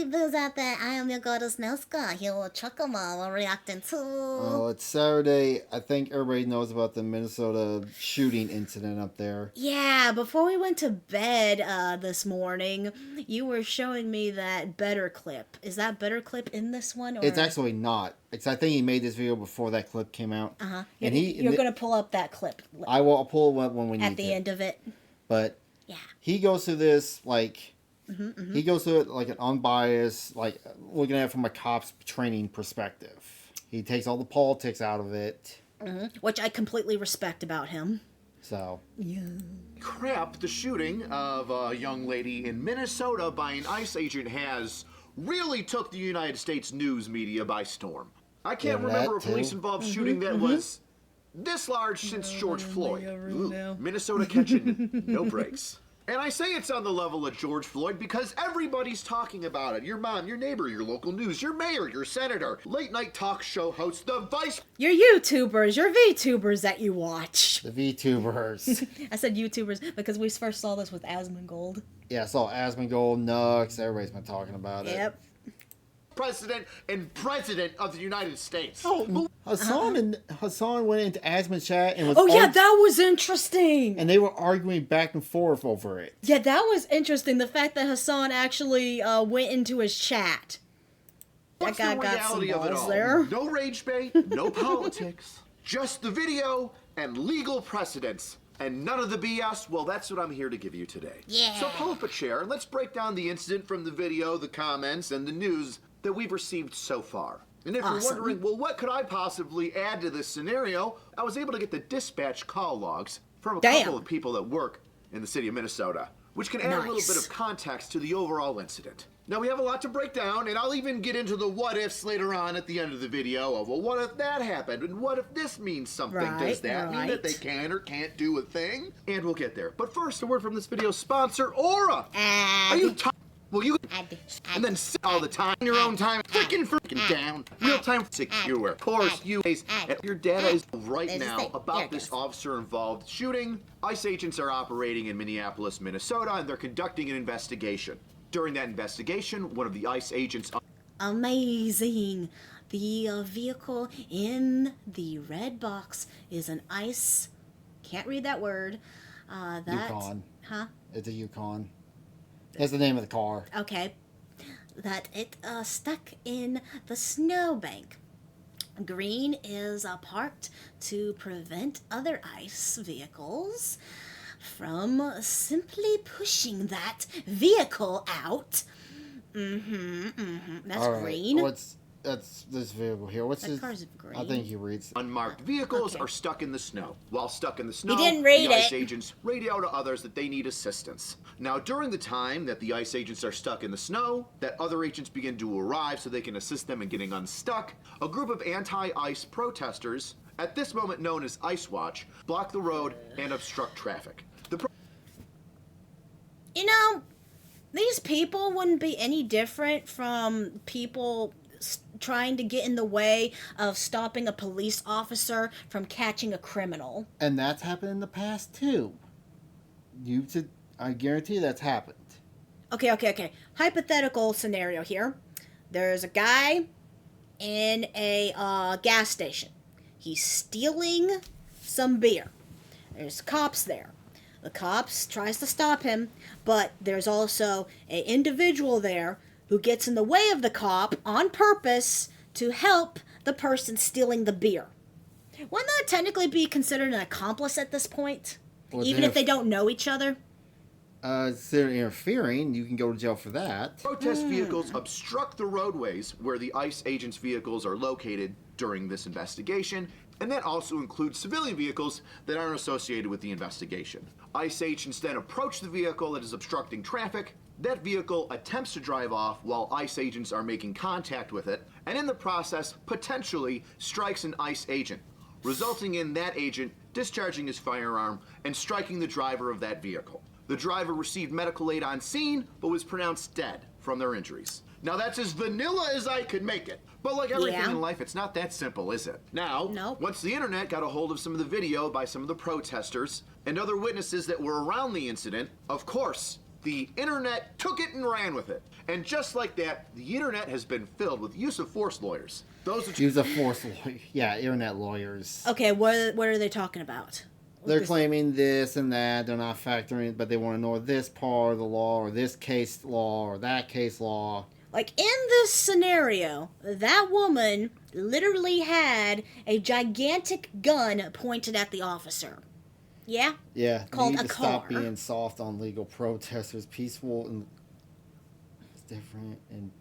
people's out there. I am your goddess Nelska. Here with Chuckama. We're reacting to... Oh, it's Saturday. I think everybody knows about the Minnesota shooting incident up there. Yeah, before we went to bed this morning, you were showing me that Better clip. Is that Better clip in this one? Or... It's actually not. I think he made this video before that clip came out. Uh-huh. And you're going to pull up that clip. I'll pull it when we need at the end of it. But yeah, he goes through this he goes through it like an unbiased, like looking at it from a cop's training perspective. He takes all the politics out of it, which I completely respect about him. So yeah. Crap, the shooting of a young lady in Minnesota by an ICE agent has really took the United States news media by storm. I can't remember a police-involved shooting that was this large since George Floyd. Ooh, Minnesota catching no breaks. And I say it's on the level of George Floyd because everybody's talking about it. Your mom, your neighbor, your local news, your mayor, your senator, late-night talk show host, the vice... Your YouTubers, your VTubers that you watch. The VTubers. I said YouTubers because we first saw this with Asmongold. Yeah, I saw Asmongold, Nux, everybody's been talking about it. Yep. President of the United States. Oh, Hassan went into Asmon's chat and was... Oh, yeah, that was interesting. And they were arguing back and forth over it. Yeah, that was interesting. The fact that Hassan actually went into his chat. What's that guy the reality got some of it balls all? there. No rage bait, no politics, just the video and legal precedents. And none of the BS, well, that's what I'm here to give you today. Yeah. So pull up a chair and let's break down the incident from the video, the comments, and the news that we've received so far. And if you're wondering, well, what could I possibly add to this scenario? I was able to get the dispatch call logs from a couple of people that work in the city of Minnesota, which can add a little bit of context to the overall incident. Now, we have a lot to break down, and I'll even get into the what-ifs later on at the end of the video of, well, what if that happened? And what if this means something? Does that mean that they can or can't do a thing? And we'll get there. But first, a word from this video's sponsor, Aura. Are you tired? Well, you and then sit all the time in your own time, freaking down. Real-time secure. Of course, your data is right now about this officer-involved shooting. ICE agents are operating in Minneapolis, Minnesota, and they're conducting an investigation. During that investigation, one of the ICE agents... Amazing. The vehicle in the red box is an ICE... Can't read that word. Yukon. Huh? It's a Yukon. That's the name of the car. Okay. That it stuck in the snowbank. Green is parked to prevent other ICE vehicles from simply pushing that vehicle out. That's green. That's this vehicle here. What's this? Car's green. I think he reads. Unmarked vehicles are stuck in the snow. While stuck in the snow, He didn't read the ICE it. agents radio to others that they need assistance. Now, during the time that the ICE agents are stuck in the snow, that other agents begin to arrive so they can assist them in getting unstuck, a group of anti-ICE protesters, at this moment known as ICE Watch, block the road and obstruct traffic. You know, these people wouldn't be any different from people trying to get in the way of stopping a police officer from catching a criminal. And that's happened in the past too. I guarantee that's happened. Okay. Hypothetical scenario here. There's a guy in a gas station. He's stealing some beer. There's cops there. The cops tries to stop him, but there's also an individual there who gets in the way of the cop on purpose to help the person stealing the beer. Wouldn't that technically be considered an accomplice at this point? Well, even if they don't know each other? If they're interfering, you can go to jail for that. Protest vehicles obstruct the roadways where the ICE agents' vehicles are located during this investigation, and that also includes civilian vehicles that aren't associated with the investigation. ICE agents then approach the vehicle that is obstructing traffic. That vehicle attempts to drive off while ICE agents are making contact with it, and in the process, potentially strikes an ICE agent, resulting in that agent discharging his firearm and striking the driver of that vehicle. The driver received medical aid on scene, but was pronounced dead from their injuries. Now that's as vanilla as I could make it. But like everything in life, it's not that simple, is it? Now, once the internet got a hold of some of the video by some of the protesters and other witnesses that were around the incident, of course, the internet took it and ran with it. And just like that, the internet has been filled with use of force lawyers. Those are Use of force, yeah, internet lawyers. Okay, what are they talking about? They're claiming this and that. They're not factoring, but they want to know this part of the law, or this case law, or that case law. Like, in this scenario, that woman literally had a gigantic gun pointed at the officer. Yeah? Yeah, Called need a to stop car. being soft on legal protesters. Peaceful and it's different, and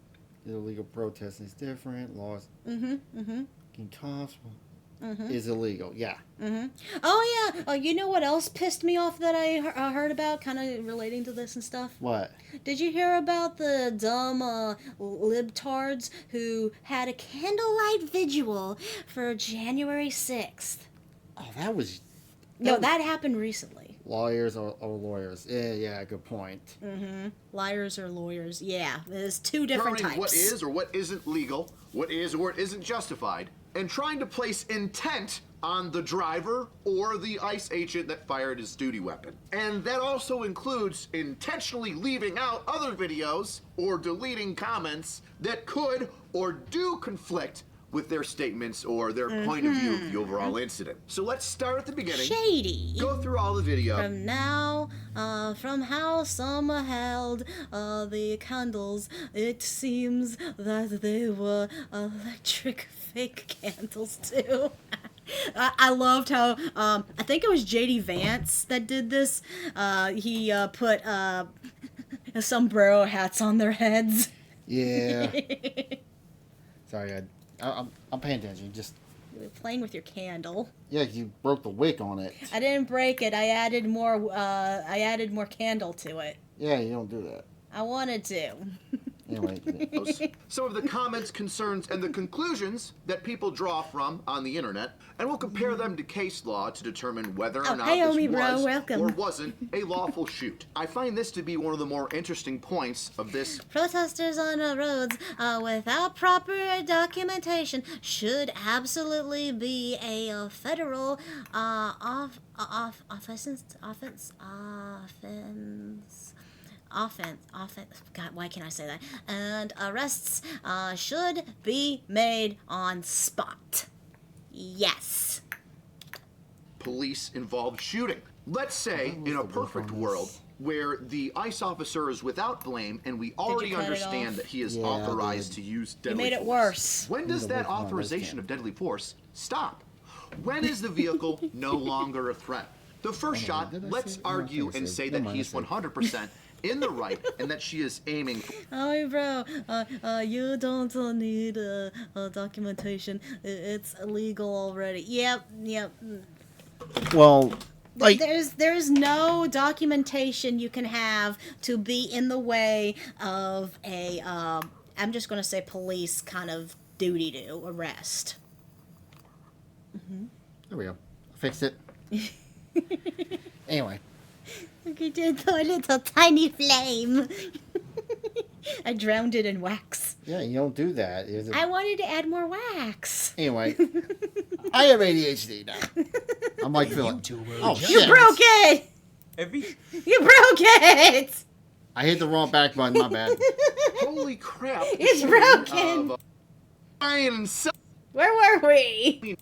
illegal protesting is different. Laws. Getting cops is illegal. Yeah. Oh, yeah. Oh, you know what else pissed me off that I heard about, kind of relating to this and stuff? What? Did you hear about the dumb libtards who had a candlelight vigil for January 6th? Oh, that was No, that happened recently. lawyers or lawyers. Yeah, good point. Liars or lawyers. Yeah, there's two different determining types. what is or what isn't legal, what is or what isn't justified, and trying to place intent on the driver or the ICE agent that fired his duty weapon. And that also includes intentionally leaving out other videos or deleting comments that could or do conflict with their statements or their point of view of the overall incident. So let's start at the beginning. Shady. Go through all the video. From how some held the candles, it seems that they were electric fake candles too. I loved how, I think it was JD Vance that did this. He put sombrero hats on their heads. Yeah. Sorry, I'm paying attention. Just You're playing with your candle. yeah, you broke the wick on it. I didn't break it. I added more. I added more candle to it. Yeah, you don't do that. I wanted to. Anyway, Some of the comments, concerns, and the conclusions that people draw from on the internet, and we'll compare them to case law to determine whether or Oh, not hey, this Omi, bro, was welcome. or wasn't a lawful shoot. I find this to be one of the more interesting points of this. Protesters on roads without proper documentation should absolutely be a federal offense. God, why can't I say that? And arrests should be made on spot. Yes. Police involved shooting. Let's say, in a the work perfect on world, this? where the ICE officer is without blame and we already cut it understand off? that he is Yeah, I authorized did. to use You deadly made it force. worse. When does the that work on this authorization camp. of deadly force stop? When is the vehicle no longer a threat? The first shot, did I let's say- no, I argue think I and said- say never that mind, I he's said- 100% in the right and that she is aiming for Oh, bro, you don't need documentation. It's illegal already. Yep. well, like There's no documentation you can have to be in the way of a I'm just gonna say police kind of duty to arrest. there we go. Fixed it. Anyway, Look at the little tiny flame. I drowned it in wax. yeah, you don't do that. I wanted to add more wax. Anyway, I have ADHD now. I'm like Philip. Oh You shit! broke it. You broke it. I hit the wrong back button. My bad. holy crap. It's broken. Of, Ryan and Sel- Where were we?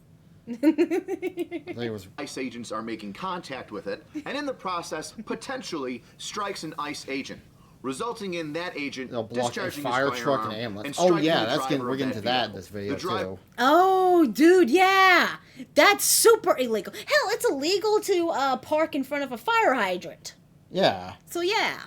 I think it was ICE agents are making contact with it, and in the process, potentially strikes an ICE agent, resulting in that agent they'll block a discharging fire his truck firearm and ambulance. and Oh striking yeah, the that's getting driver we're of getting to that in vehicle. this video The drive- too. Oh, dude, yeah. That's super illegal. Hell, it's illegal to park in front of a fire hydrant. Yeah. So, yeah.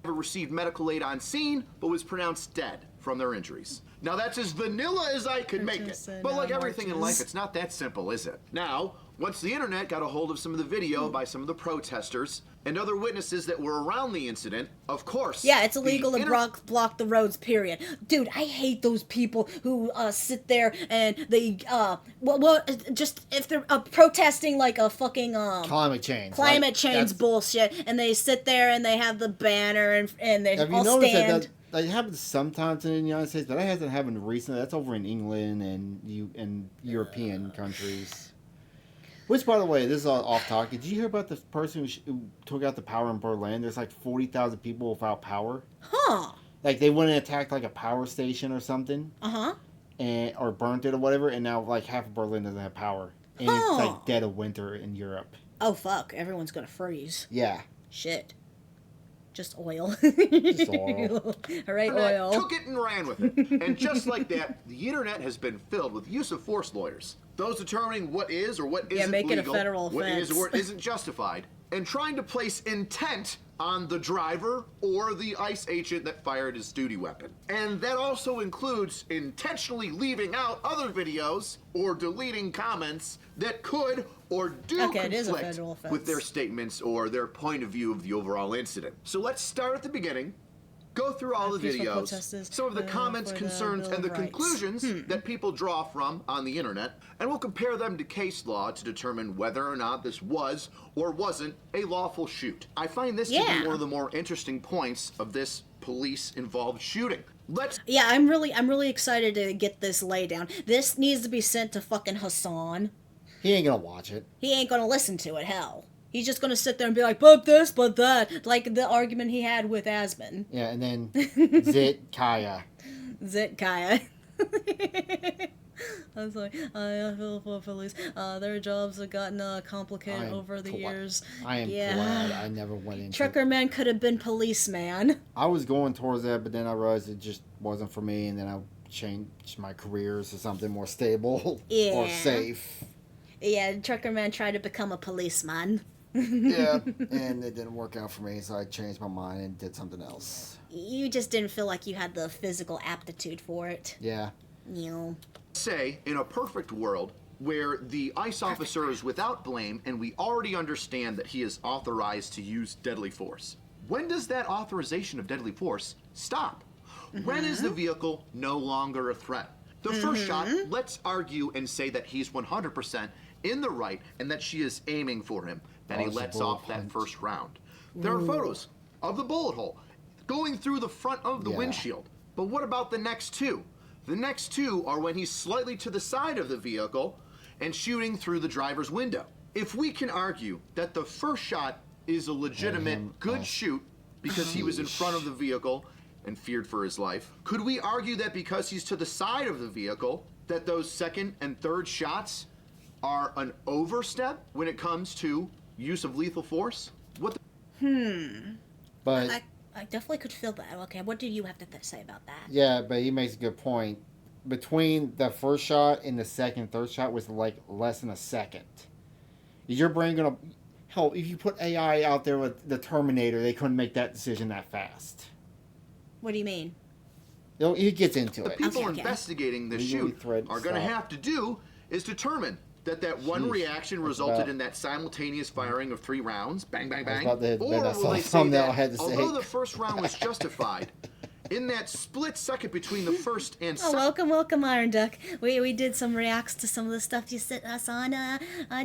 Received medical aid on scene, but was pronounced dead from their injuries. Now that's as vanilla as I could make it. Interesting, But like everything in marches. life, it's not that simple, is it? Now, once the internet got a hold of some of the video by some of the protesters and other witnesses that were around the incident, of course. Yeah, it's the illegal to inter- block the roads, period. Dude, I hate those people who sit there and they, just if they're protesting like a fucking, Climate change. climate Like, change that's- bullshit, and they sit there and they have the banner and they Have you all noticed stand. that happens sometimes in the United States, but that hasn't happened recently. That's over in England and European countries. Which, by the way, this is all off topic. Did you hear about the person who took out the power in Berlin? There's like 40,000 people without power. Huh. Like they went and attacked like a power station or something, Uh-huh. or burnt it or whatever, and now like half of Berlin doesn't have power, and it's Huh. like dead of winter in Europe. Oh, fuck. Everyone's gonna freeze. Yeah. Shit. Just oil. Just oil. All right, Internet oil. took it and ran with it. And just like that, the internet has been filled with use of force lawyers. Those determining what is or what isn't make it a legal, federal what is offense. or what isn't justified, and trying to place intent on the driver or the ICE agent that fired his duty weapon. And that also includes intentionally leaving out other videos or deleting comments that could or do Okay, it is a conflict federal offense. with their statements or their point of view of the overall incident. So let's start at the beginning, go through all the Peaceful videos, protesters, some of the comments, for the concerns, Bill and the of Rights. conclusions that people draw from on the internet, and we'll compare them to case law to determine whether or not this was or wasn't a lawful shoot. I find this to Yeah. be one of the more interesting points of this police-involved shooting. Let's Yeah, I'm really excited to get this lay down. This needs to be sent to fucking Hassan. He ain't gonna watch it. He ain't gonna listen to it, hell. He's just gonna sit there and be like, but this, but that. Like the argument he had with Asman. Yeah, and then Zit Kaya. Zitkaya. I was like, I feel for police. Their jobs have gotten complicated over the years. I am glad I never went into Trucker man could have been policeman. I was going towards that, but then I realized it just wasn't for me, and then I changed my careers to something more stable or Yeah. safe. Yeah, trucker man tried to become a policeman. Yeah, and it didn't work out for me, so I changed my mind and did something else. You just didn't feel like you had the physical aptitude for it. Yeah. You know. say, in a perfect world, where the ICE officer is without blame and we already understand that he is authorized to use deadly force, when does that authorization of deadly force stop? When is the vehicle no longer a threat? The first shot, let's argue and say that he's 100% in the right and that she is aiming for him, and he Oh, it's a lets bullet off that punch. first round. There are photos of the bullet hole going through the front of the Yeah. windshield. But what about the next two? The next two are when he's slightly to the side of the vehicle and shooting through the driver's window. If we can argue that the first shot is a legitimate good shoot because he was in front of the vehicle and feared for his life, could we argue that because he's to the side of the vehicle that those second and third shots are an overstep when it comes to use of lethal force? What the But I definitely could feel that. Okay, what do you have to say about that? yeah, but he makes a good point. Between the first shot and the second, third shot was like less than a second. Is your brain gonna hell? If you put AI out there with the Terminator, they couldn't make that decision that fast. What do you mean? He gets into the it. people Okay. investigating the Legally shoot threatened are going to stop. have to do is determine that one Jeez. reaction That's resulted about- in that simultaneous firing of 3 rounds, bang, bang, I was bang, about to hit or bed. I will saw they the say thumbnail I that had to say. although the first round was justified, in that split second between the first and Oh, welcome, Iron Duck. We did some reacts to some of the stuff you sent us on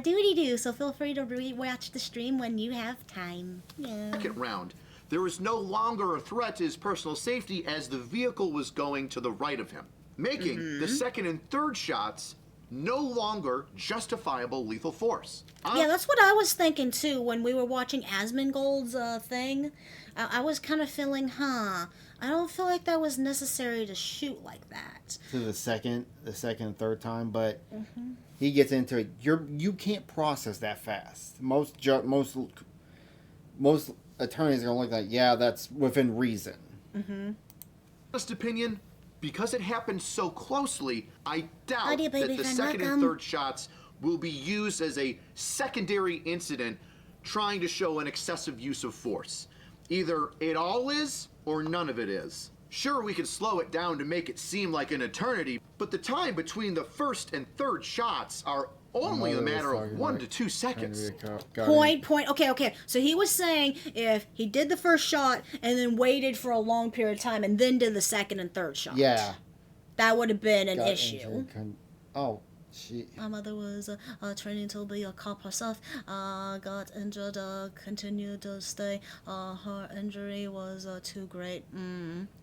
Doody Doo, so feel free to watch the stream when you have time. Yeah. second round, there was no longer a threat to his personal safety as the vehicle was going to the right of him, making the second and third shots no longer justifiable lethal force. Yeah, that's what I was thinking too when we were watching Asmongold's thing. I was kind of feeling, I don't feel like that was necessary to shoot like that. To the second, and third time, but he gets into it. You can't process that fast. Most attorneys are gonna look like, yeah, that's within reason. Honest opinion, because it happened so closely, I doubt Howdy, that baby the friend, second and welcome. third shots will be used as a secondary incident trying to show an excessive use of force. Either it all is or none of it is. Sure, we could slow it down to make it seem like an eternity, but the time between the first and third shots are only a matter of 1 to 2 seconds. Point. Okay. So he was saying if he did the first shot and then waited for a long period of time and then did the second and third shot. Yeah. That would have been an Got issue. injured. Oh, she. My mother was training to be a cop herself. Got injured, continued to stay. Her injury was too great.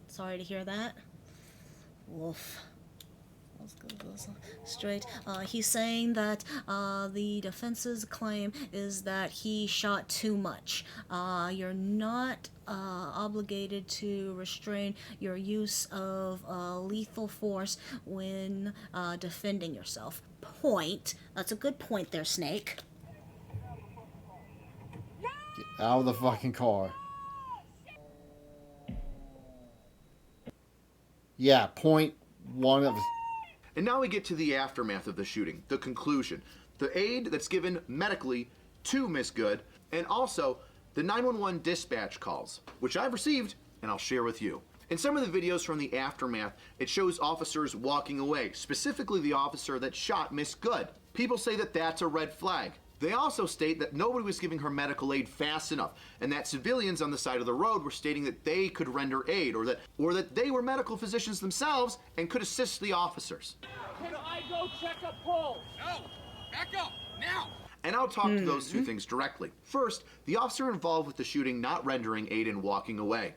Sorry to hear that. Woof. straight. He's saying that the defense's claim is that he shot too much. You're not obligated to restrain your use of lethal force when defending yourself. Point. That's a good point there, Snake. Get out of the fucking car. Yeah, point one of... And now we get to the aftermath of the shooting, the conclusion, the aid that's given medically to Miss Good, and also the 911 dispatch calls, which I've received and I'll share with you. In some of the videos from the aftermath, it shows officers walking away, specifically the officer that shot Miss Good. People say that that's a red flag. They also state that nobody was giving her medical aid fast enough, and that civilians on the side of the road were stating that they could render aid, or that they were medical physicians themselves and could assist the officers. Can I go check a pulse? No! Back up! Now! And I'll talk to those two things directly. First, the officer involved with the shooting not rendering aid and walking away.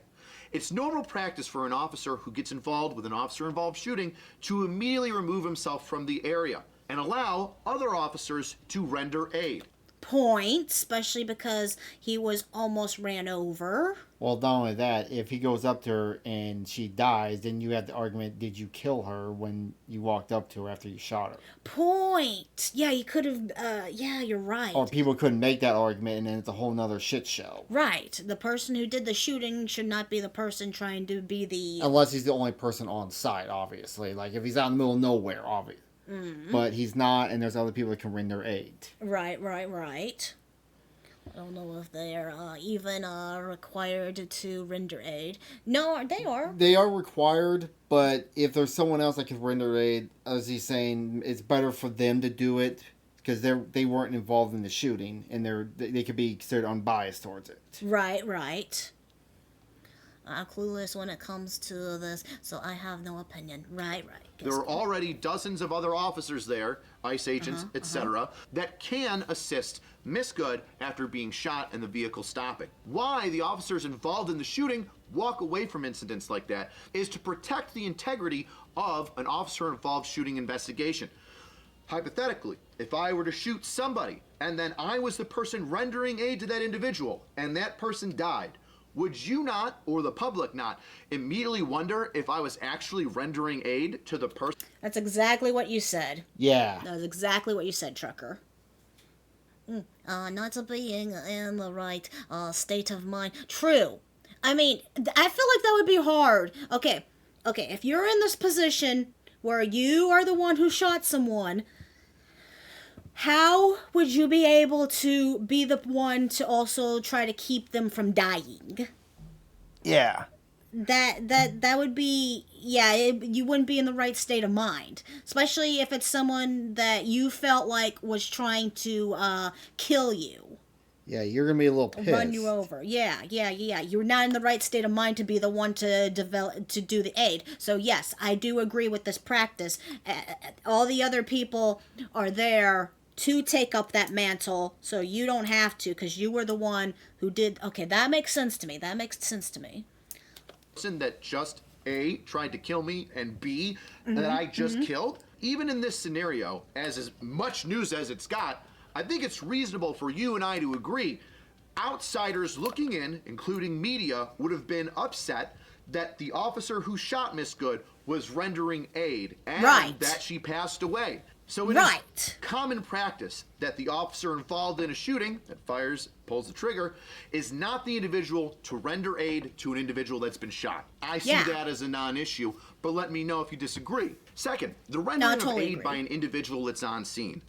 It's normal practice for an officer who gets involved with an officer-involved shooting to immediately remove himself from the area and allow other officers to render aid. Point, especially because he was almost ran over. Well, not only that, if he goes up to her and she dies, then you have the argument, did you kill her when you walked up to her after you shot her? Point. Yeah, you could have, yeah, you're right. Or people couldn't make that argument, and then it's a whole nother shit show. Right. The person who did the shooting should not be the person trying to be the... Unless he's the only person on site, obviously. Like, if he's out in the middle of nowhere, obviously. But he's not, and there's other people that can render aid. Right. I don't know if they're even required to render aid. No, they are. They are required, but if there's someone else that can render aid, as he's saying, it's better for them to do it because they weren't involved in the shooting, and they could be considered unbiased towards it. Right. I'm clueless when it comes to this, so I have no opinion. Right. There are already dozens of other officers there, ICE agents, etc., that can assist Miss Good after being shot and the vehicle stopping. Why the officers involved in the shooting walk away from incidents like that is to protect the integrity of an officer-involved shooting investigation. Hypothetically, if I were to shoot somebody and then I was the person rendering aid to that individual and that person died, would you not, or the public not, immediately wonder if I was actually rendering aid to the person? That's exactly what you said. Yeah. That was exactly what you said, Trucker. Not being in the right state of mind. True. I mean, I feel like that would be hard. Okay, if you're in this position where you are the one who shot someone, how would you be able to be the one to also try to keep them from dying? Yeah. That would be, you wouldn't be in the right state of mind. Especially if it's someone that you felt like was trying to kill you. Yeah, you're going to be a little pissed. Run you over. Yeah. You're not in the right state of mind to be the one to do the aid. So yes, I do agree with this practice. All the other people are there to take up that mantle, so you don't have to, because you were the one who did. Okay, that makes sense to me. Person that just A, tried to kill me, and B, that I just killed. Even in this scenario, as much news as it's got, I think it's reasonable for you and I to agree, outsiders looking in, including media, would have been upset that the officer who shot Miss Good was rendering aid, and that she passed away. So it is common practice that the officer involved in a shooting that pulls the trigger, is not the individual to render aid to an individual that's been shot. I see that as a non-issue, but let me know if you disagree. Second, the rendering of aid by an individual that's on scene.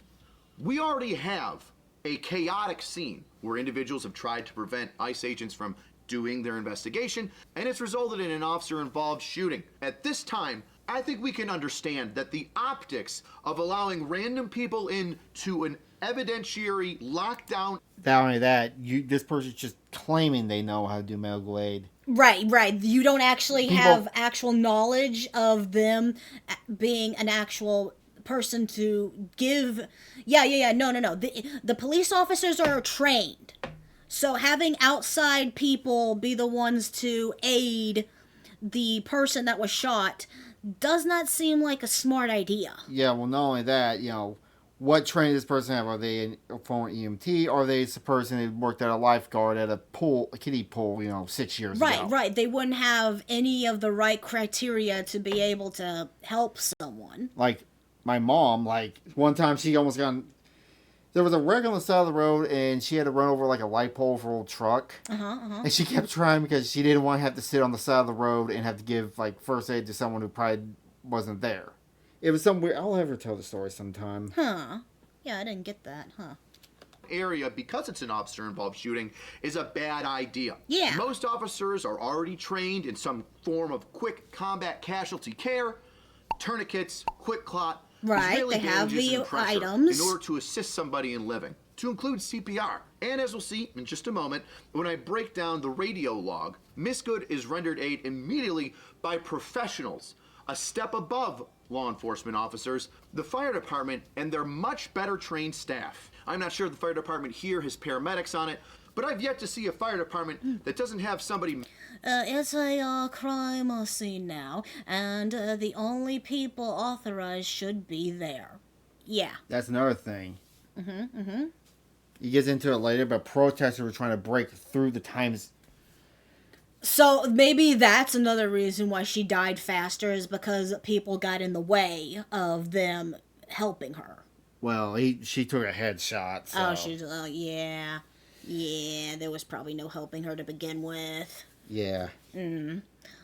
We already have a chaotic scene where individuals have tried to prevent ICE agents from doing their investigation, and it's resulted in an officer-involved shooting. At this time, I think we can understand that the optics of allowing random people into an evidentiary lockdown... Not only that, this person's just claiming they know how to do medical aid. Right. You don't actually have actual knowledge of them being an actual person to give... Yeah. No. The police officers are trained. So having outside people be the ones to aid the person that was shot, does not seem like a smart idea. Yeah, well, not only that, what training does this person have? Are they a former EMT? Or are they a person who worked at a lifeguard at a kiddie pool, 6 years ago? Right. They wouldn't have any of the right criteria to be able to help someone. Like, my mom, one time she almost got... There was a wreck on the side of the road, and she had to run over, a light pole for a old truck. And she kept trying because she didn't want to have to sit on the side of the road and have to give, first aid to someone who probably wasn't there. It was some weird... I'll ever tell the story sometime. Huh. Yeah, I didn't get that, huh. Area, because it's an officer-involved shooting, is a bad idea. Yeah. Most officers are already trained in some form of quick combat casualty care, tourniquets, quick clot, Right, Israeli they have bandages, the and pressure items. in order to assist somebody in living, to include CPR. And as we'll see in just a moment, when I break down the radio log, Miss Good is rendered aid immediately by professionals, a step above law enforcement officers, the fire department, and their much better trained staff. I'm not sure if the fire department here has paramedics on it, but I've yet to see a fire department that doesn't have somebody... It's a crime scene now, and the only people authorized should be there. Yeah. That's another thing. He gets into it later, but protesters were trying to break through the times. So maybe that's another reason why she died faster, is because people got in the way of them helping her. Well, she took a headshot. So. Oh, she's yeah. Yeah, there was probably no helping her to begin with. Yeah.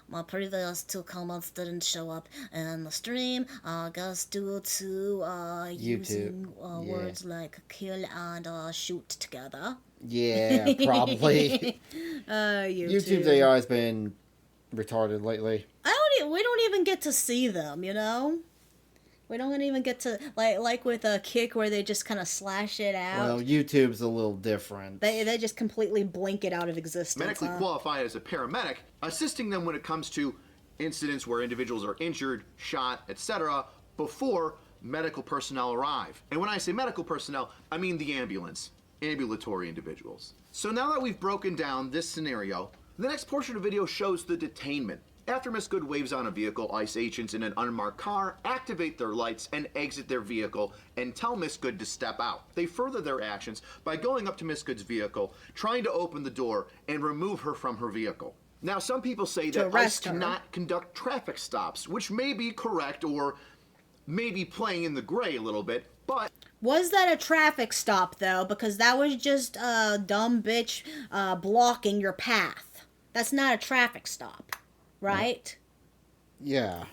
My previous 2 comments didn't show up in the stream, I guess due to using words like kill and shoot together. Yeah, probably. YouTube's AI has been retarded lately. We don't even get to see them, We don't even get to, like with a Kick where they just kind of slash it out. Well, YouTube's a little different. They just completely blink it out of existence. medically qualified as a paramedic, assisting them when it comes to incidents where individuals are injured, shot, etc., before medical personnel arrive. And when I say medical personnel, I mean the ambulatory individuals. So now that we've broken down this scenario, the next portion of the video shows the detainment. After Miss Good waves on a vehicle, ICE agents in an unmarked car activate their lights and exit their vehicle and tell Miss Good to step out. They further their actions by going up to Miss Good's vehicle, trying to open the door and remove her from her vehicle. Now, some people say that ICE cannot conduct traffic stops, which may be correct or may be playing in the gray a little bit, but... Was that a traffic stop, though? Because that was just a dumb bitch blocking your path. That's not a traffic stop. Right? Yeah.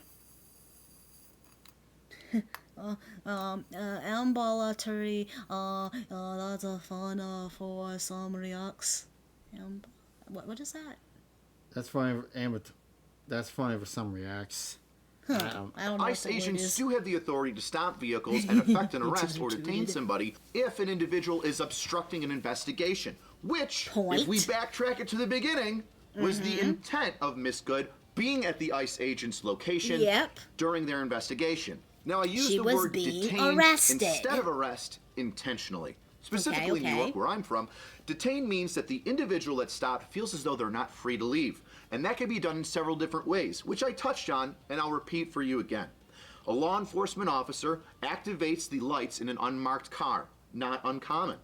Ambulatory, that's a fun for some reacts. What is that? That's funny. That's funny for some reacts. I don't know. ICE agents do have the authority to stop vehicles and effect an arrest or detain somebody if an individual is obstructing an investigation, which, if we backtrack it to the beginning, was the intent of Miss Good being at the ICE agent's location during their investigation. Now, I use the word detained instead of arrest intentionally. Specifically in New York, where I'm from, detain means that the individual that stopped feels as though they're not free to leave. And that can be done in several different ways, which I touched on, and I'll repeat for you again. A law enforcement officer activates the lights in an unmarked car, not uncommon.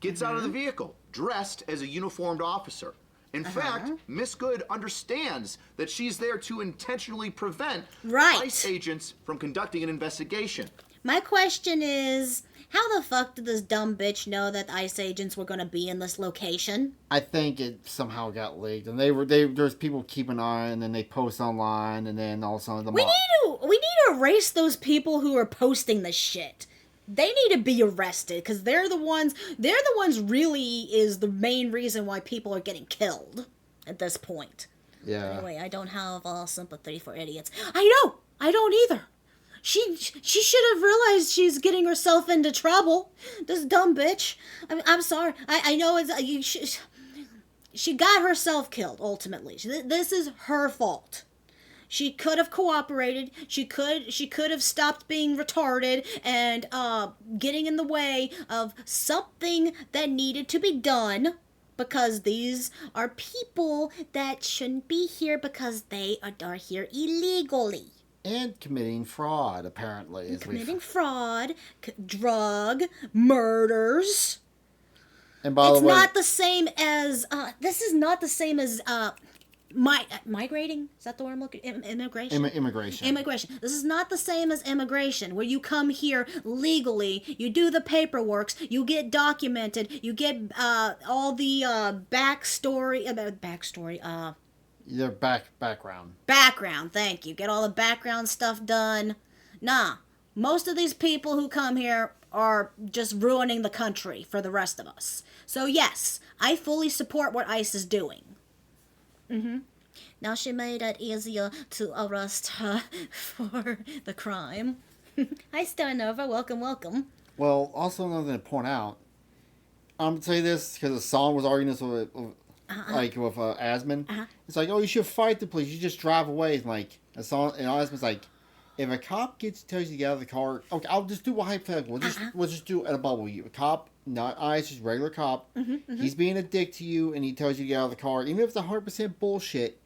Gets out of the vehicle, dressed as a uniformed officer. In fact, Miss Good understands that she's there to intentionally prevent ICE agents from conducting an investigation. My question is, how the fuck did this dumb bitch know that ICE agents were going to be in this location? I think it somehow got leaked, and there's people keeping an eye, and then they post online, and then all of a sudden we need to erase those people who are posting this shit. They need to be arrested because they're the ones really is the main reason why people are getting killed at this point. Yeah. Anyway, I don't have sympathy for idiots. I don't either. She should have realized she's getting herself into trouble. This dumb bitch. I'm sorry. I know she got herself killed ultimately. This is her fault. She could have cooperated. She could have stopped being retarded and getting in the way of something that needed to be done, because these are people that shouldn't be here because they are here illegally. And committing fraud, apparently. Committing fraud, drug, murders. And by It's the way, not the same as, this is not the same as, migrating? Is that the word I'm looking? Immigration? immigration. Immigration. This is not the same as immigration, where you come here legally, you do the paperwork, you get documented, you get all the backstory. Their background. Background, thank you. Get all the background stuff done. Nah, most of these people who come here are just ruining the country for the rest of us. So yes, I fully support what ICE is doing. Now she made it easier to arrest her for the crime. Hi, Starnova. Welcome, welcome. Well, also another thing to point out. I'm going to say this because the song was arguing this with Asmund. It's like, oh, you should fight the police. You just drive away. And like, and Asmund's like, if a cop tells you to get out of the car, okay, I'll just do a hypothetical. We'll just do it at a bubble. A cop, not ICE, just regular cop. He's being a dick to you, and he tells you to get out of the car. Even if it's 100% bullshit,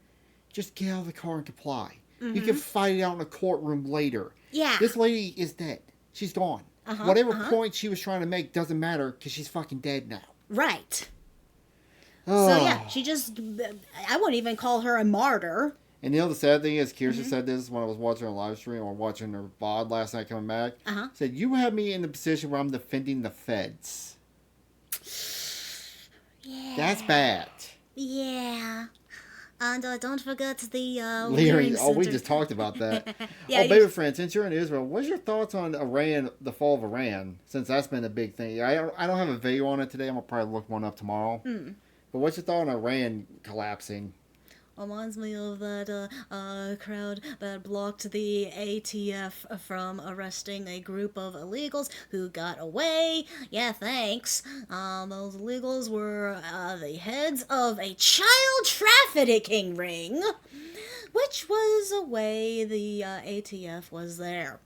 just get out of the car and comply. You can fight it out in a courtroom later. Yeah. This lady is dead. She's gone. Whatever point she was trying to make doesn't matter because she's fucking dead now. Right. Oh. So yeah, she just, I wouldn't even call her a martyr. And the sad thing is, Kirsten said this when I was watching her live stream or watching her VOD last night coming back. Said, you have me in the position where I'm defending the feds. Yeah. That's bad. Yeah. And don't forget the Leary, Center. we just talked about that. Yeah, baby friend, since you're in Israel, what's your thoughts on Iran, the fall of Iran? Since that's been a big thing. I don't have a video on it today. I'm going to probably look one up tomorrow. But what's your thought on Iran collapsing? Reminds me of that crowd that blocked the ATF from arresting a group of illegals who got away. Yeah, thanks. Those illegals were the heads of a child trafficking ring, which was a way the ATF was there.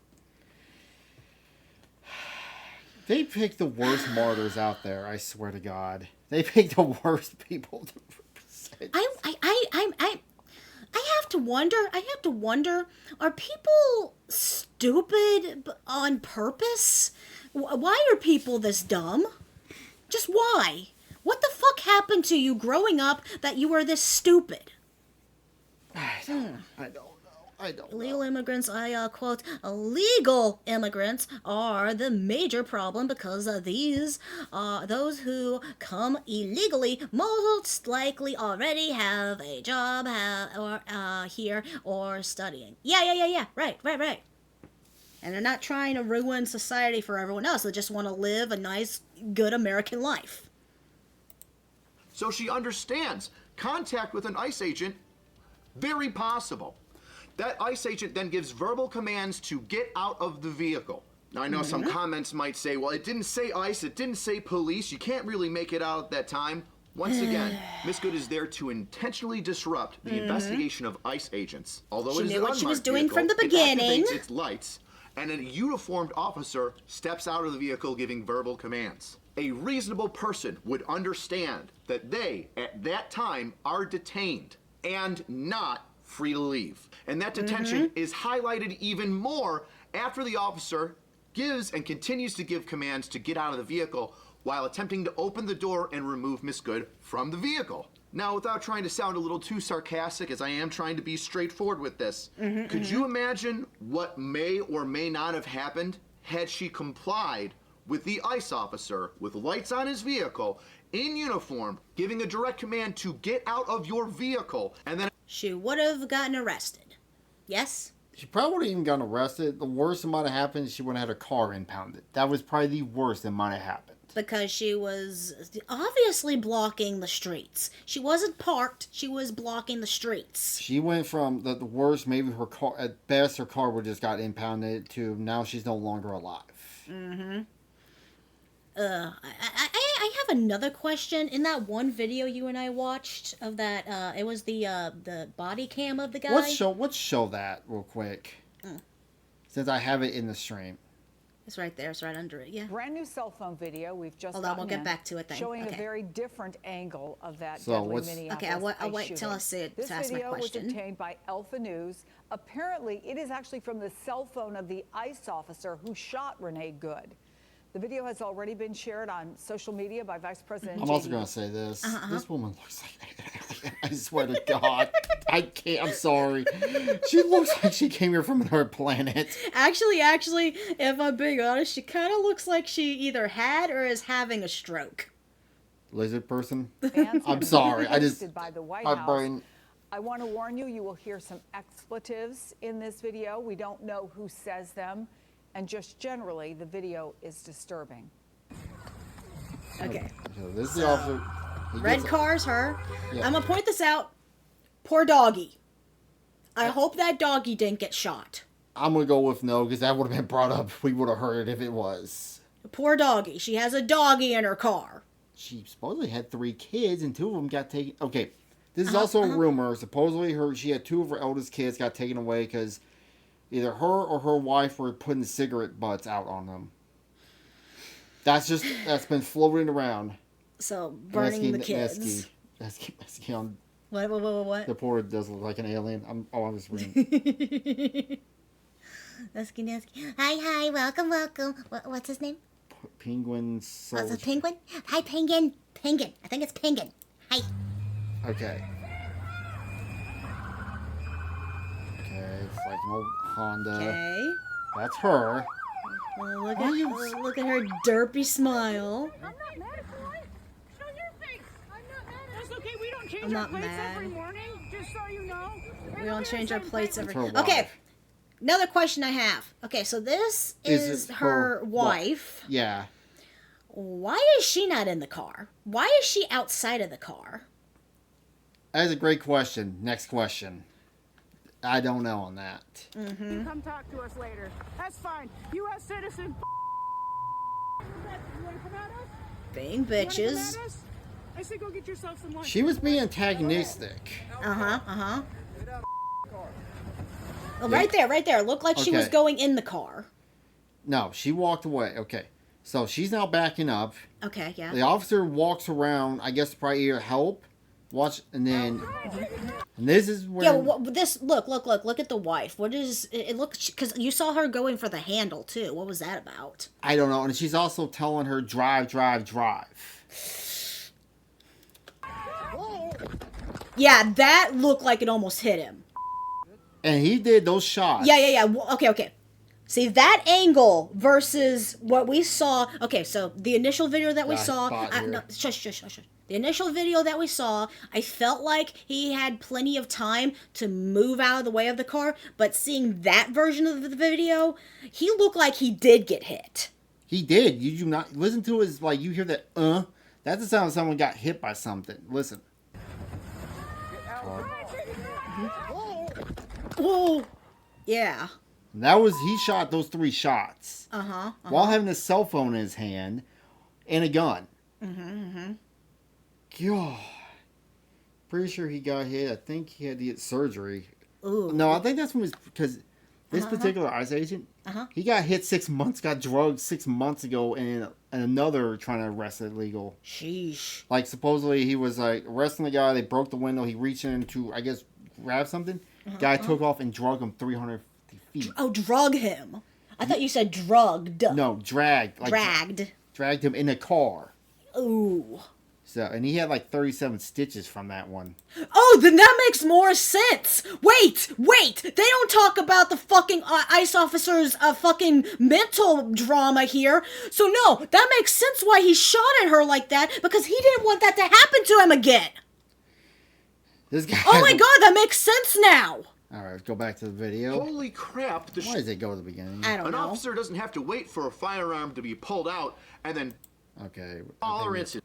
They picked the worst martyrs out there, I swear to God. They picked the worst people to represent. I have to wonder, are people stupid on purpose? Why are people this dumb? Just why? What the fuck happened to you growing up that you were this stupid? I don't know. Illegal immigrants, I quote, illegal immigrants are the major problem because those who come illegally most likely already have a job here or studying. Yeah. Right. And they're not trying to ruin society for everyone else. They just want to live a nice, good American life. So she understands. Contact with an ICE agent, very possible. That ICE agent then gives verbal commands to get out of the vehicle. Now, I know some comments might say, well, it didn't say ICE, it didn't say police, you can't really make it out at that time. Once again, Miss Good is there to intentionally disrupt the investigation of ICE agents. Although She it is knew an what she was unmarked doing vehicle, from the it beginning. activates its lights, and a uniformed officer steps out of the vehicle giving verbal commands. A reasonable person would understand that they, at that time, are detained and not free to leave. And that detention is highlighted even more after the officer gives and continues to give commands to get out of the vehicle while attempting to open the door and remove Miss Good from the vehicle. Now, without trying to sound a little too sarcastic, as I am trying to be straightforward with this, could you imagine what may or may not have happened had she complied with the ICE officer with lights on his vehicle, in uniform, giving a direct command to get out of your vehicle, and then She would have gotten arrested. Yes? She probably would have even gotten arrested. The worst that might have happened is she would have had her car impounded. That was probably the worst that might have happened. Because she was obviously blocking the streets. She wasn't parked, she was blocking the streets. She went from the worst, maybe her car, at best her car would have just got impounded, to now she's no longer alive. I have another question. In that one video you and I watched of that, it was the body cam of the guy. Let's show that real quick. Since I have it in the stream. It's right there. It's right under it. Yeah. Brand new cell phone video we've just Hold on, we'll gotten get in, back to it then. showing Okay. a very different angle of that So deadly what's- Minneapolis Okay, I'll ice wait till I shooting. see it This to ask my video was question. obtained by Alpha News. Apparently, it is actually from the cell phone of the ICE officer who shot Renee Good. The video has already been shared on social media by Vice President I'm also J.D. going to say this. This woman looks like, I swear to God, I can't, I'm sorry. She looks like she came here from another planet. Actually, if I'm being honest, she kind of looks like she either had or is having a stroke. Lizard person? Fans I'm have been sorry, I just, posted by the White my House. brain, I want to warn you, you will hear some expletives in this video. We don't know who says them. And just generally, the video is disturbing. Okay. so this is the officer. He Red gets- car's her. Yeah. I'm gonna point this out. Poor doggy. I hope that doggy didn't get shot. I'm going to go with no, because that would have been brought up. We would have heard it if it was. Poor doggy. She has a doggy in her car. She supposedly had 3 kids, and 2 of them got taken. Okay, this is also a rumor. Supposedly, she had 2 of her eldest kids got taken away because either her or her wife were putting cigarette butts out on them. That's been floating around. So burning the kids. Mesky on What? the poor does look like an alien. I'm just reading. Hi, welcome. What's his name? Penguin Oh, is soldier. it Penguin? Hi, Penguin. I think it's Penguin. Hi. Okay. Okay, it's like an old Honda. Okay. That's her. Well, look, Why at, you- well, look at her derpy smile. I'm not mad at you. Show your face. I'm not mad at you. That's okay. We don't change I'm our not plates mad. every morning, just so you know. We don't change our plates every. That's her Okay. wife. Another question I have. Okay, so this is it her her wife. Yeah. Why is she not in the car? Why is she outside of the car? That is a great question. Next question. I don't know on that. You come talk to us later. That's fine. U.S. citizen. You want to come at us? Being You wanna come bitches. at us? I say go get yourself some lunch. She was being antagonistic. Oh, right there. Looked like she was Okay. going in the car. No, she walked away. Okay. So she's now backing up. Okay, yeah. The officer walks around, I guess, to probably either help, watch, and then. And this is where. Yeah, this look at the wife. What is it? Looks because you saw her going for the handle too. What was that about? I don't know. And she's also telling her, drive. Yeah, that looked like it almost hit him. And he did those shots. Yeah. Okay. See, that angle versus what we saw. Okay, so the initial video that we Got saw. spot here. No, shush. The initial video that we saw, I felt like he had plenty of time to move out of the way of the car. But seeing that version of the video, he looked like he did get hit. He did. You do not listen to his, like, you hear that, That's the sound of someone got hit by something. Listen. Oh, yeah. And that was, he shot those 3 shots. While having a cell phone in his hand and a gun. God. Pretty sure he got hit. I think he had to get surgery. Ooh. No, I think that's from because this particular ICE agent, he got hit 6 months, got drugged 6 months ago, and another trying to arrest illegal. Sheesh. Like, supposedly he was, like, arresting the guy. They broke the window. He reached in to, I guess, grab something. Guy took off and drugged him 350 feet. Oh, drug him. I thought you said drugged. No, dragged. Like, Dragged. Dragged him in a car. Ooh. So, and he had, like, 37 stitches from that one. Oh, then that makes more sense. Wait. They don't talk about the fucking ICE officer's fucking mental drama here. So no, that makes sense why he shot at her like that, because he didn't want that to happen to him again. This guy. Oh my god, that makes sense now. Alright, let's go back to the video. Holy crap! Why does it go to the beginning? I don't An know. officer doesn't have to wait for a firearm to be pulled out and then Okay. all our I incident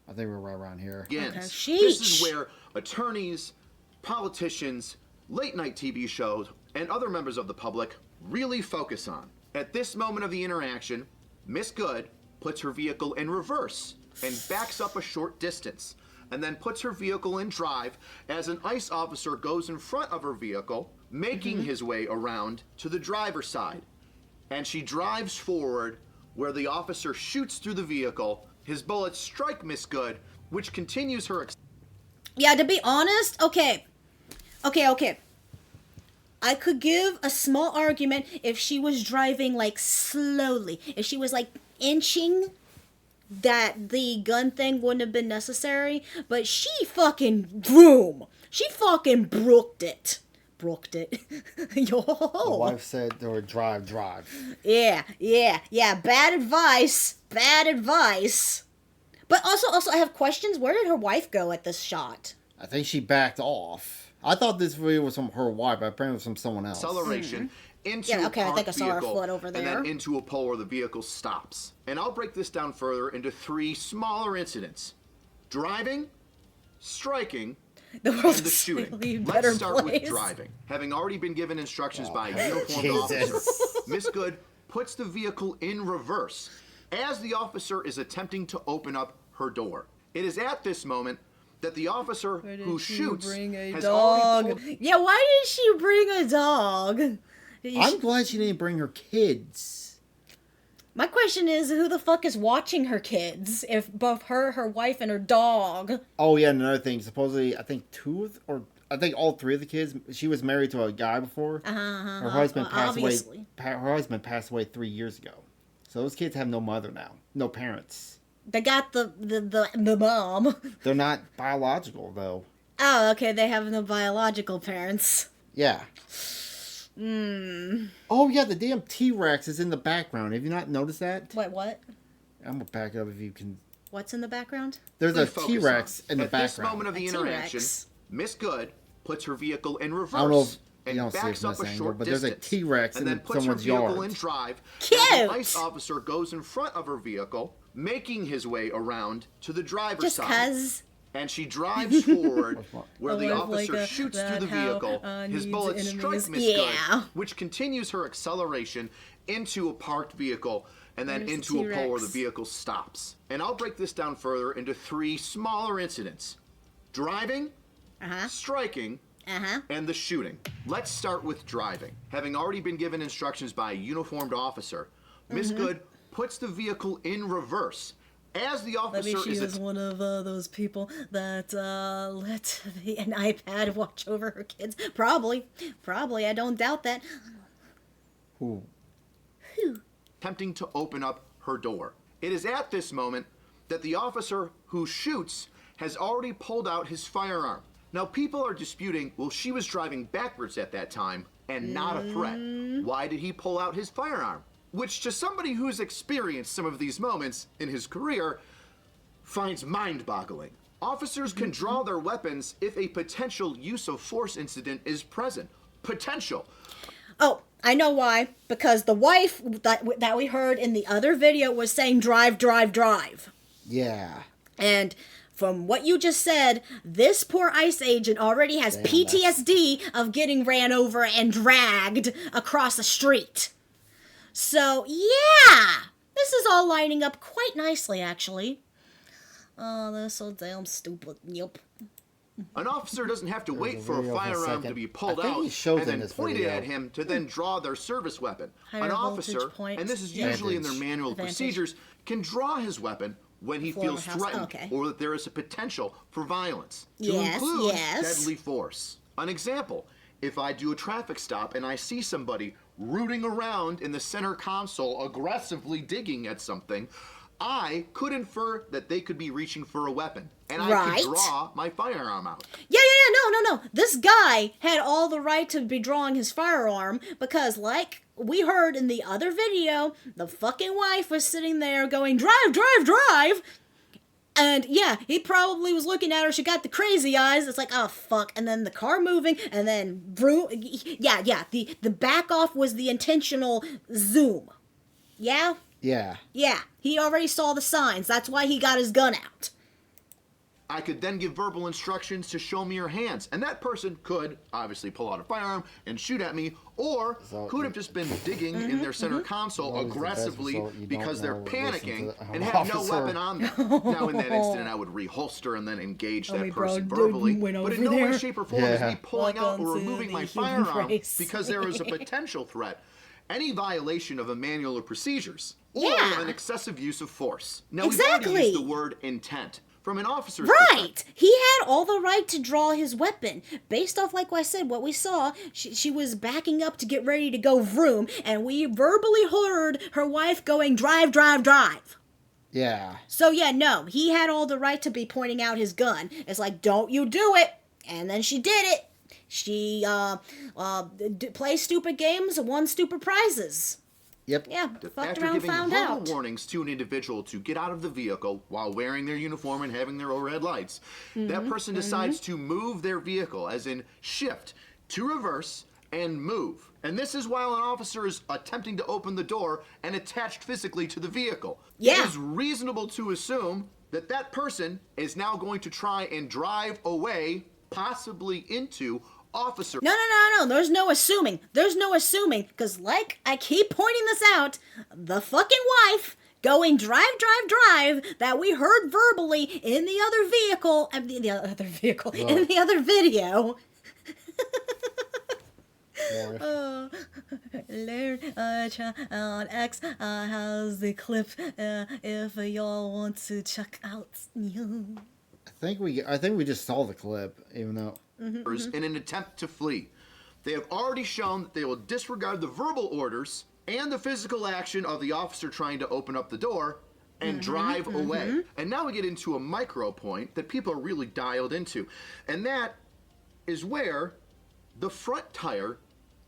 think we're right around here. begins. Okay, This sheesh. is where attorneys, politicians, late-night TV shows, and other members of the public really focus on. At this moment of the interaction, Miss Good puts her vehicle in reverse and backs up a short distance, and then puts her vehicle in drive as an ICE officer goes in front of her vehicle, making his way around to the driver's side. and she drives forward where the officer shoots through the vehicle. His bullets strike Miss Good, which continues her... Yeah, to be honest, okay. I could give a small argument if she was driving, like, slowly. If she was, like, inching, that the gun thing wouldn't have been necessary. But she fucking, boom! She fucking brooked it. Yo. The wife said to her, drive. Yeah. Bad advice. But also, I have questions. Where did her wife go at this shot? I think she backed off. I thought this video was from her wife, but apparently it was from someone else. Acceleration into Yeah, okay, a I parked think I saw her vehicle, foot over and there. then into a pole where the vehicle stops. And I'll break this down further into 3 smaller incidents: driving, striking, The and world's the shooting. really better Let's start place. with driving. Having already been given instructions by a uniformed Jesus. officer, Miss Good puts the vehicle in reverse as the officer is attempting to open up her door. It is at this moment that the officer who shoots has already pulled... Yeah, why did she bring a dog? I'm glad she didn't bring her kids. My question is, who the fuck is watching her kids? If both her wife, and her dog. Oh yeah, and another thing. Supposedly, I think all 3 of the kids. She was married to a guy before. Her husband passed obviously. away. Her husband passed away 3 years ago. So those kids have no mother now, no parents. They got the mom. They're not biological though. Oh, okay. They have no biological parents. Yeah. Oh yeah, the damn T-Rex is in the background. Have you not noticed that? Wait, what? I'm gonna back it up if you can. What's in the background? There's a focus T-Rex on. in the At this background. moment of the A interaction, T-Rex. Miss Good puts her vehicle in reverse I don't know if you and don't see it backs from up this a angle, short but there's a distance, T-Rex and in then puts her someone's vehicle yard. in drive. Cute! As the ICE officer goes in front of her vehicle, making his way around to the driver's Just side. cuz. And she drives forward where I the love, officer like, shoots that through the how, vehicle. His needs bullets enemies. strike Miss Yeah. Good, which continues her acceleration into a parked vehicle and then There's the into a pole where the T-Rex. vehicle stops. And I'll break this down further into 3 smaller incidents: driving, striking, and the shooting. Let's start with driving. Having already been given instructions by a uniformed officer, Miss Good puts the vehicle in reverse. As the officer Maybe she is was one of those people that let an iPad watch over her kids. Probably. I don't doubt that. Ooh. attempting to open up her door. It is at this moment that the officer who shoots has already pulled out his firearm. Now, people are disputing, well, she was driving backwards at that time and not a threat. Why did he pull out his firearm? Which, to somebody who's experienced some of these moments in his career, finds mind-boggling. Officers can draw their weapons if a potential use of force incident is present. Potential. Oh, I know why. Because the wife that we heard in the other video was saying drive. Yeah. And from what you just said, this poor ICE agent already has PTSD of getting ran over and dragged across the street. So, yeah! This is all lining up quite nicely, actually. Oh, they're so damn stupid. Yep. An officer doesn't have to wait for a video of a firearm second. to be pulled I think out he shows and in then this pointed video. at him to then draw their service weapon. Higher An voltage officer, point. and this is Yeah. usually in their Advantage. manual Advantage. procedures, can draw his weapon when he feels House. threatened Okay. or that there is a potential for violence, to Yes, include yes. deadly force. An example, if I do a traffic stop and I see somebody rooting around in the center console aggressively digging at something, I could infer that they could be reaching for a weapon, and I Right. could draw my firearm out. Yeah, no. This guy had all the right to be drawing his firearm because, like we heard in the other video, the fucking wife was sitting there going, drive! And yeah, he probably was looking at her. She got the crazy eyes. It's like, oh fuck. And then the car moving, and then vroom. Yeah. The back off was the intentional zoom. Yeah? Yeah. Yeah. He already saw the signs. That's why he got his gun out. I could then give verbal instructions to show me your hands, and that person could obviously pull out a firearm and shoot at me, or So could have just been digging in their center console Always the best aggressively result, you because don't they're know, listen panicking to the and have no officer. weapon on them. Now, in that instant, I would reholster and then engage that my person bro verbally, went but in over no way, there. shape, or form is Yeah. me pulling out Welcome or to removing the my human firearm race. because there is a potential threat. any violation of a manual or procedures, or Yeah. an excessive use of force. Now, we've Exactly. already used the word intent. From an officer's Right. He had all the right to draw his weapon. Based off, like I said, what we saw, she was backing up to get ready to go vroom, and we verbally heard her wife going, drive, drive, drive. Yeah. So, yeah, no, he had all the right to be pointing out his gun. It's like, don't you do it. And then she did it. She plays stupid games and won stupid prizes. Yep. Yeah, fucked After around, giving found verbal out. warnings to an individual to get out of the vehicle while wearing their uniform and having their overhead lights, that person decides to move their vehicle, as in shift, to reverse, and move. And this is while an officer is attempting to open the door and attached physically to the vehicle. Yeah. It is reasonable to assume that that person is now going to try and drive away, possibly into officer. No. There's no assuming. Because, like I keep pointing this out, the fucking wife going drive, drive, drive that we heard verbally in the other vehicle, in the other video. Learn on X has the clip if y'all want to check out. I think we just saw the clip, even though. in an attempt to flee. They have already shown that they will disregard the verbal orders and the physical action of the officer trying to open up the door and drive away. And now we get into a micro point that people are really dialed into. And that is where the front tire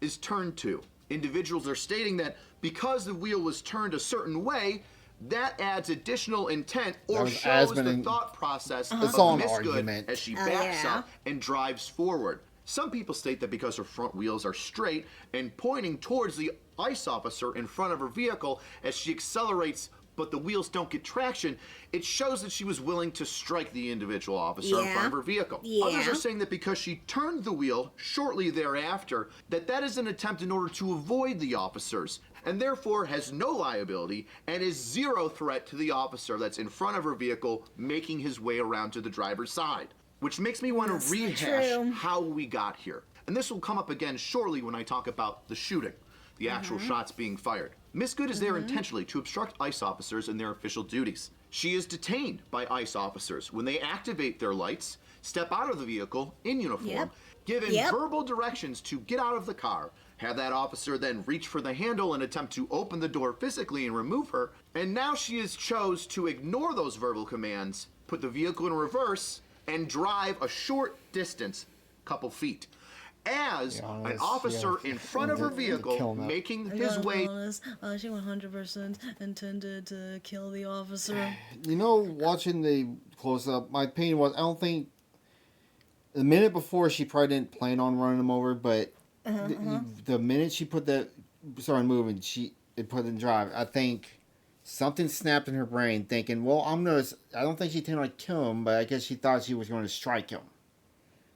is turned to. Individuals are stating that because the wheel was turned a certain way, that adds additional intent or was shows the Aspen thought process It's of all an Miss Good argument. as she backs yeah. up and drives forward. Some people state that because her front wheels are straight and pointing towards the ICE officer in front of her vehicle as she accelerates, but the wheels don't get traction, it shows that she was willing to strike the individual officer in Yeah. front of her vehicle. Yeah. Others are saying that because she turned the wheel shortly thereafter, that is an attempt in order to avoid the officers, and therefore has no liability and is zero threat to the officer that's in front of her vehicle making his way around to the driver's side. Which makes me want to rehash true. how we got here. And this will come up again shortly when I talk about the shooting, the actual shots being fired. Miss Good is there intentionally to obstruct ICE officers in their official duties. She is detained by ICE officers when they activate their lights, step out of the vehicle in uniform, Yep. given Yep. verbal directions to get out of the car, have that officer then reach for the handle and attempt to open the door physically and remove her, and now she has chose to ignore those verbal commands, put the vehicle in reverse, and drive a short distance, couple feet, as Yeah, an that's- officer yeah. in front of her vehicle Killing that. making his way. She 100% intended to kill the officer. You know, watching the close up, my opinion was I don't think the minute before she probably didn't plan on running him over, but the minute she started moving, it put in drive. I think something snapped in her brain, thinking, "Well, I don't think she intended to kill him, but I guess she thought she was going to strike him."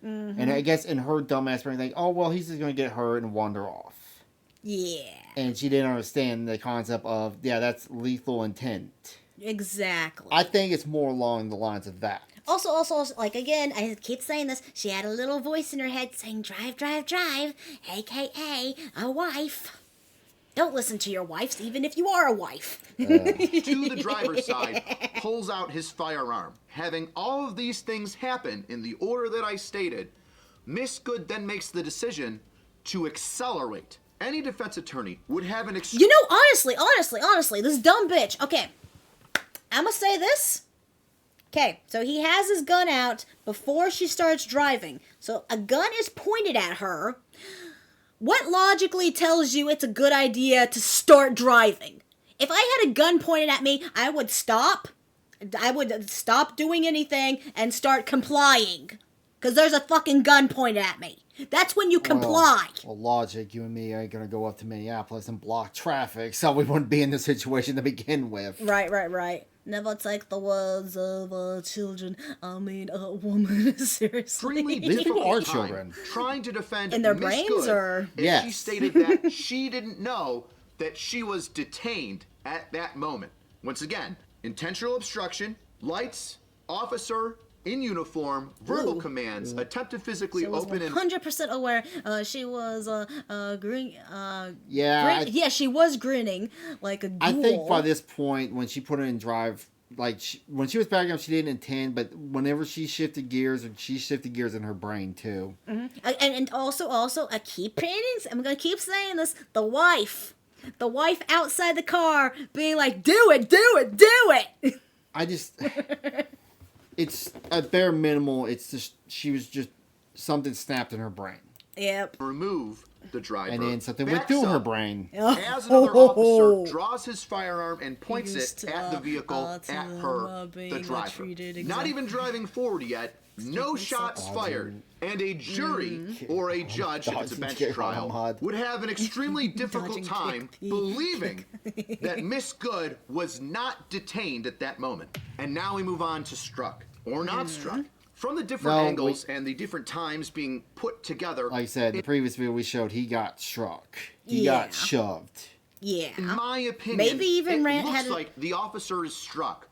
And I guess in her dumbass brain, think, "Oh, well, he's just going to get hurt and wander off." Yeah, And she didn't understand the concept of, yeah, that's lethal intent. exactly. I think it's more along the lines of that. Also, like again, I keep saying this, she had a little voice in her head saying, drive, drive, drive, aka a wife. Don't listen to your wives, even if you are a wife. To the driver's side, pulls out his firearm. Having all of these things happen in the order that I stated, Miss Good then makes the decision to accelerate. Any defense attorney would have an You know, honestly, this dumb bitch. Okay, I'ma say this. Okay, so he has his gun out before she starts driving. So a gun is pointed at her. What logically tells you it's a good idea to start driving? If I had a gun pointed at me, I would stop. I would stop doing anything and start complying. Because there's a fucking gun pointed at me. That's when you comply. Well, logic, you and me ain't gonna go up to Minneapolis and block traffic, so we wouldn't be in this situation to begin with. Right. Never take the words of children. I mean, a woman. extremely Seriously. These people are difficult time children. trying to defend In their Miss brains, Good, or- as Yes. she stated that she didn't know that she was detained at that moment. Once again, intentional obstruction, lights, officer, in uniform, verbal Ooh. commands, attempt to physically She was open and 100% aware. She was grin. Yeah, yeah, she was grinning like a ghoul. I think by this point, when she put it in drive, like when she was backing up, she didn't intend, but whenever she shifted gears in her brain too. And also I keep I'm gonna keep saying this. The wife outside the car being like, "Do it, do it, do it." I just, it's at bare minimal. It's just something snapped in her brain, Yep. remove the driver. and then something went backs through her up brain. as another officer draws his firearm and points Used it to, at the vehicle to at them, her, being, the driver. treated Not exactly- even driving forward yet. No shots fired. And a jury or a judge, if it's a bench Dodging trial, Ahmad. would have an extremely difficult Dodging time kick. believing that Miss Good was not detained at that moment. And now we move on to struck or not struck. From the different No, angles and the different times being put together, Like I said, in the previous video we showed, he got struck. He Yeah. got shoved. Yeah. in my opinion, Maybe even it Rand looks had a- like the officer is struck.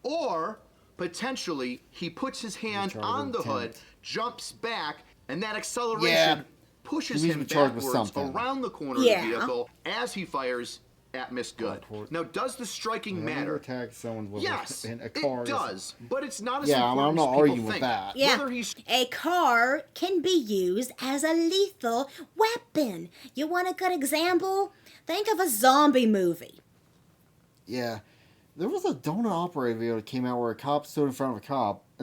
Or potentially he puts his hand charged on with the hood, attempt. jumps back, and that acceleration Yeah. pushes He him was charged with backwards something. around the corner Yeah. of the vehicle as he fires at Miss Good. Court. Now, does the striking Whenever you matter? attack someone with Yes, a it car, does, but it's not as Yeah, I'm important not as people arguing with think. that. Yeah. Whether he's A car can be used as a lethal weapon. You want a good example? Think of a zombie movie. Yeah. There was a donut operator video that came out where a cop stood in front of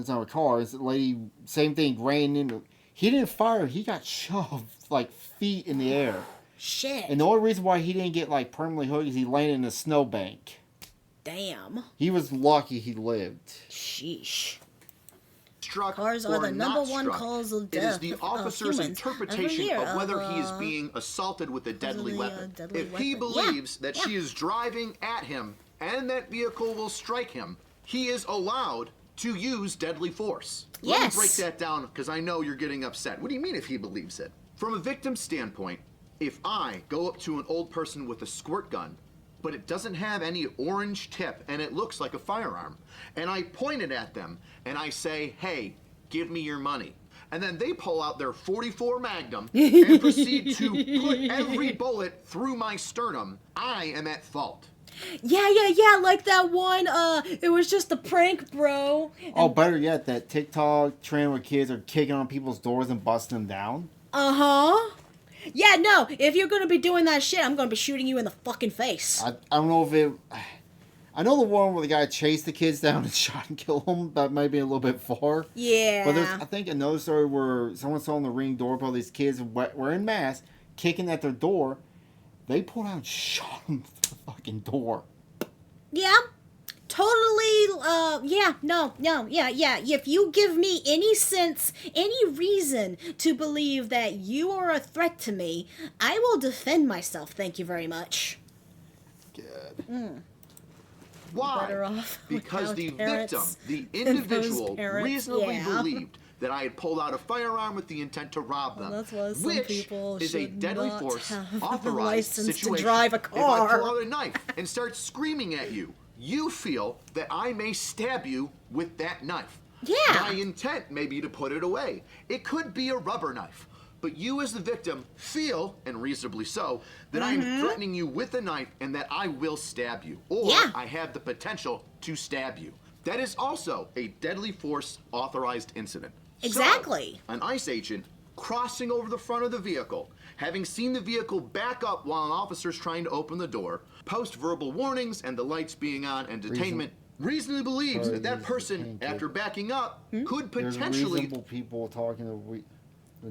a car. This lady, same thing, ran into. He didn't fire. He got shoved like feet in the air. Shit. And the only reason why he didn't get like permanently hooked is he landed in a snowbank. Damn. He was lucky he lived. Sheesh. struck Cars or are the not number one struck. cause of It is death the of officer's humans interpretation every year of whether of, he is being assaulted with a deadly with a, weapon. deadly If he weapon. Yeah, believes that yeah. she is driving at him and that vehicle will strike him, he is allowed to use deadly force. Let Yes. me break that down because I know you're getting upset. What do you mean if he believes it? From a victim's standpoint, if I go up to an old person with a squirt gun, but it doesn't have any orange tip and it looks like a firearm, and I point it at them and I say, hey, give me your money. And then they pull out their .44 Magnum and proceed to put every bullet through my sternum, I am at fault. Yeah, like that one, it was just a prank, bro. Oh, better yet, that TikTok trend where kids are kicking on people's doors and busting them down. Uh-huh. Yeah, no, if you're gonna be doing that shit, I'm gonna be shooting you in the fucking face. I don't know if it. I know the one where the guy chased the kids down and shot and killed them. That might be a little bit far. Yeah. But there's, I think, another story where someone saw on the Ring doorbell these kids were in masks kicking at their door. They pulled out and shot them through the fucking door. Yeah. Totally, yeah. If you give me any sense, any reason to believe that you are a threat to me, I will defend myself, thank you very much. Good. Why? Better off Because without the parents victim, the than those individual, parents, reasonably yeah. believed that I had pulled out a firearm with the intent to rob them, that's why some which people is a should deadly not force have the authorized license to situation. drive a If I car. pull out a knife and start screaming at you, you feel that I may stab you with that knife. Yeah. My intent may be to put it away. It could be a rubber knife. But you as the victim feel, and reasonably so, that I am threatening you with a knife and that I will stab you. Or Yeah. I have the potential to stab you. That is also a deadly force authorized incident. Exactly. So, an ICE agent crossing over the front of the vehicle, having seen the vehicle back up while an officer's trying to open the door, post verbal warnings and the lights being on and detainment, reasonably believes that that person, after backing up, could There's potentially reasonable people talking to.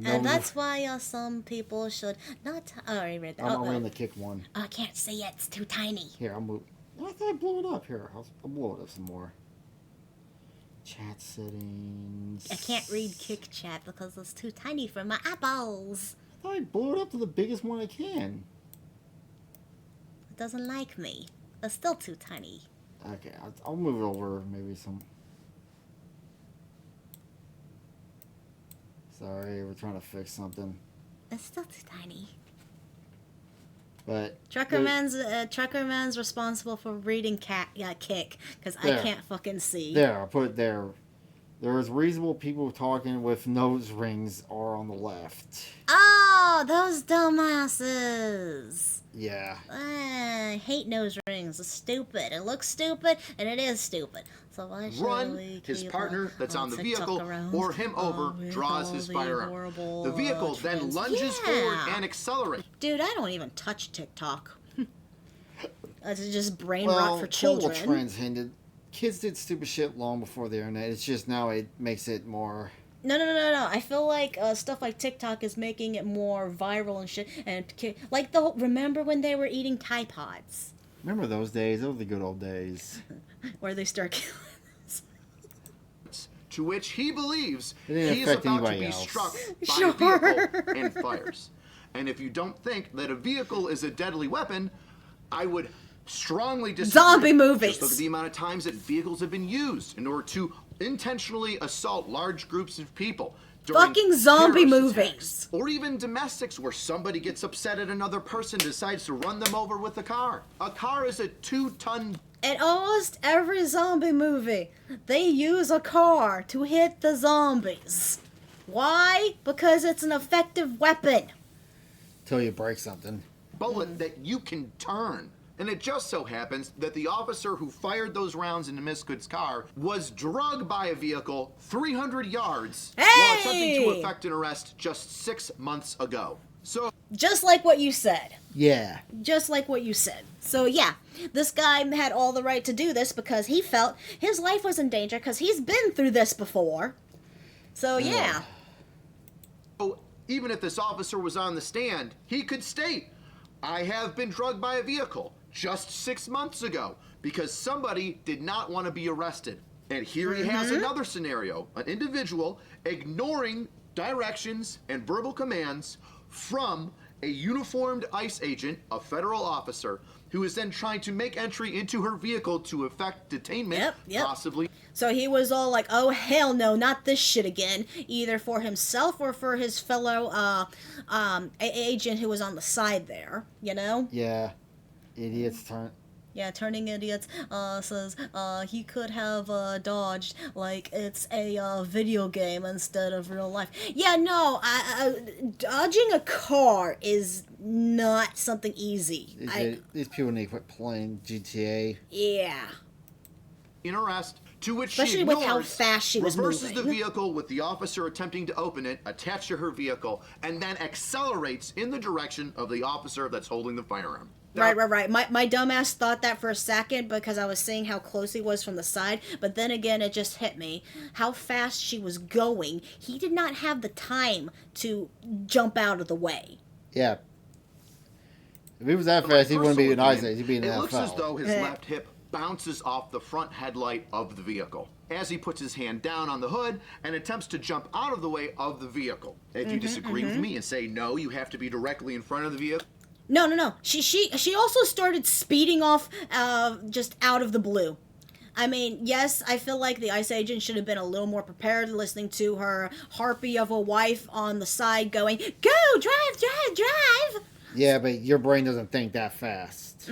And that's why some people should not. Oh, I already read that. I'm going to kick one. I can't see it. It's too tiny. Here, I'll move. I thought I blew it up. Here, I'll blow it up some more. Chat settings. I can't read Kick Chat because it's too tiny for my eyeballs. I thought I blew it up to the biggest one I can. It doesn't like me. It's still too tiny. Okay, I'll move it over maybe some. Sorry, we're trying to fix something. It's still too tiny. But Truckerman's responsible for reading Kick because I There. can't fucking see. there, I'll put it there. There's reasonable people talking with nose rings are on the left. Oh, those dumbasses. Yeah. I hate nose rings. It's stupid. It looks stupid, and it is stupid. So why should Run, we his keep partner that's on the TikTok vehicle, around? or him over, with draws all his the firearm. horrible, The vehicle then trends. lunges Yeah. forward and accelerates. Dude, I don't even touch TikTok. That's just brain Well, rot for children. cultural trends hinted. Kids did stupid shit long before the internet. It's just now it makes it more. No. I feel like stuff like TikTok is making it more viral and shit. And like remember when they were eating Tide Pods, Remember those days? Those were the good old days. where they start killing. To which he believes It didn't he is affect about to anybody be else. struck by Sure. a vehicle and fires. And if you don't think that a vehicle is a deadly weapon, I would strongly disagree. Zombie movies. Just look at the amount of times that vehicles have been used in order to intentionally assault large groups of people. during Fucking zombie terrorist movies. attacks. Or even domestics where somebody gets upset at another person and decides to run them over with a car. A car is a 2-ton. In almost every zombie movie, they use a car to hit the zombies. Why? Because it's an effective weapon. Till you break something. bullet that you can turn. And it just so happens that the officer who fired those rounds into Miss Good's car was drugged by a vehicle 300 yards while attempting to Hey! effect an arrest just 6 months ago. So Just like what you said. Yeah. Just like what you said. So yeah, this guy had all the right to do this because he felt his life was in danger because he's been through this before. So yeah. even if this officer was on the stand, he could state, I have been drugged by a vehicle just 6 months ago because somebody did not want to be arrested. And here he has another scenario, an individual ignoring directions and verbal commands from a uniformed ICE agent, a federal officer, who is then trying to make entry into her vehicle to effect detainment, Yep. possibly. So he was all like, oh hell no, not this shit again, either for himself or for his fellow agent who was on the side there, you know? Yeah. Idiots turn. Yeah, turning idiots says he could have dodged like it's a video game instead of real life. Yeah, no, dodging a car is not something easy. These people need to quit playing GTA. Yeah. In arrest, to which Especially she with ignores, how fast she was reverses moving. the vehicle with the officer attempting to open it, attached to her vehicle, and then accelerates in the direction of the officer that's holding the firearm. Now, Right. My dumbass thought that for a second because I was seeing how close he was from the side, but then again it just hit me how fast she was going. He did not have the time to jump out of the way. Yeah. If he was that in my fast, he wouldn't be in personal ICE. opinion, He'd be in the It looks as NFL. though his left hip bounces off the front headlight of the vehicle as he puts his hand down on the hood and attempts to jump out of the way of the vehicle. If you disagree with me and say no, you have to be directly in front of the vehicle. No. She also started speeding off just out of the blue. I mean, yes, I feel like the ICE agent should have been a little more prepared, listening to her harpy of a wife on the side going, go, drive! Yeah, but your brain doesn't think that fast.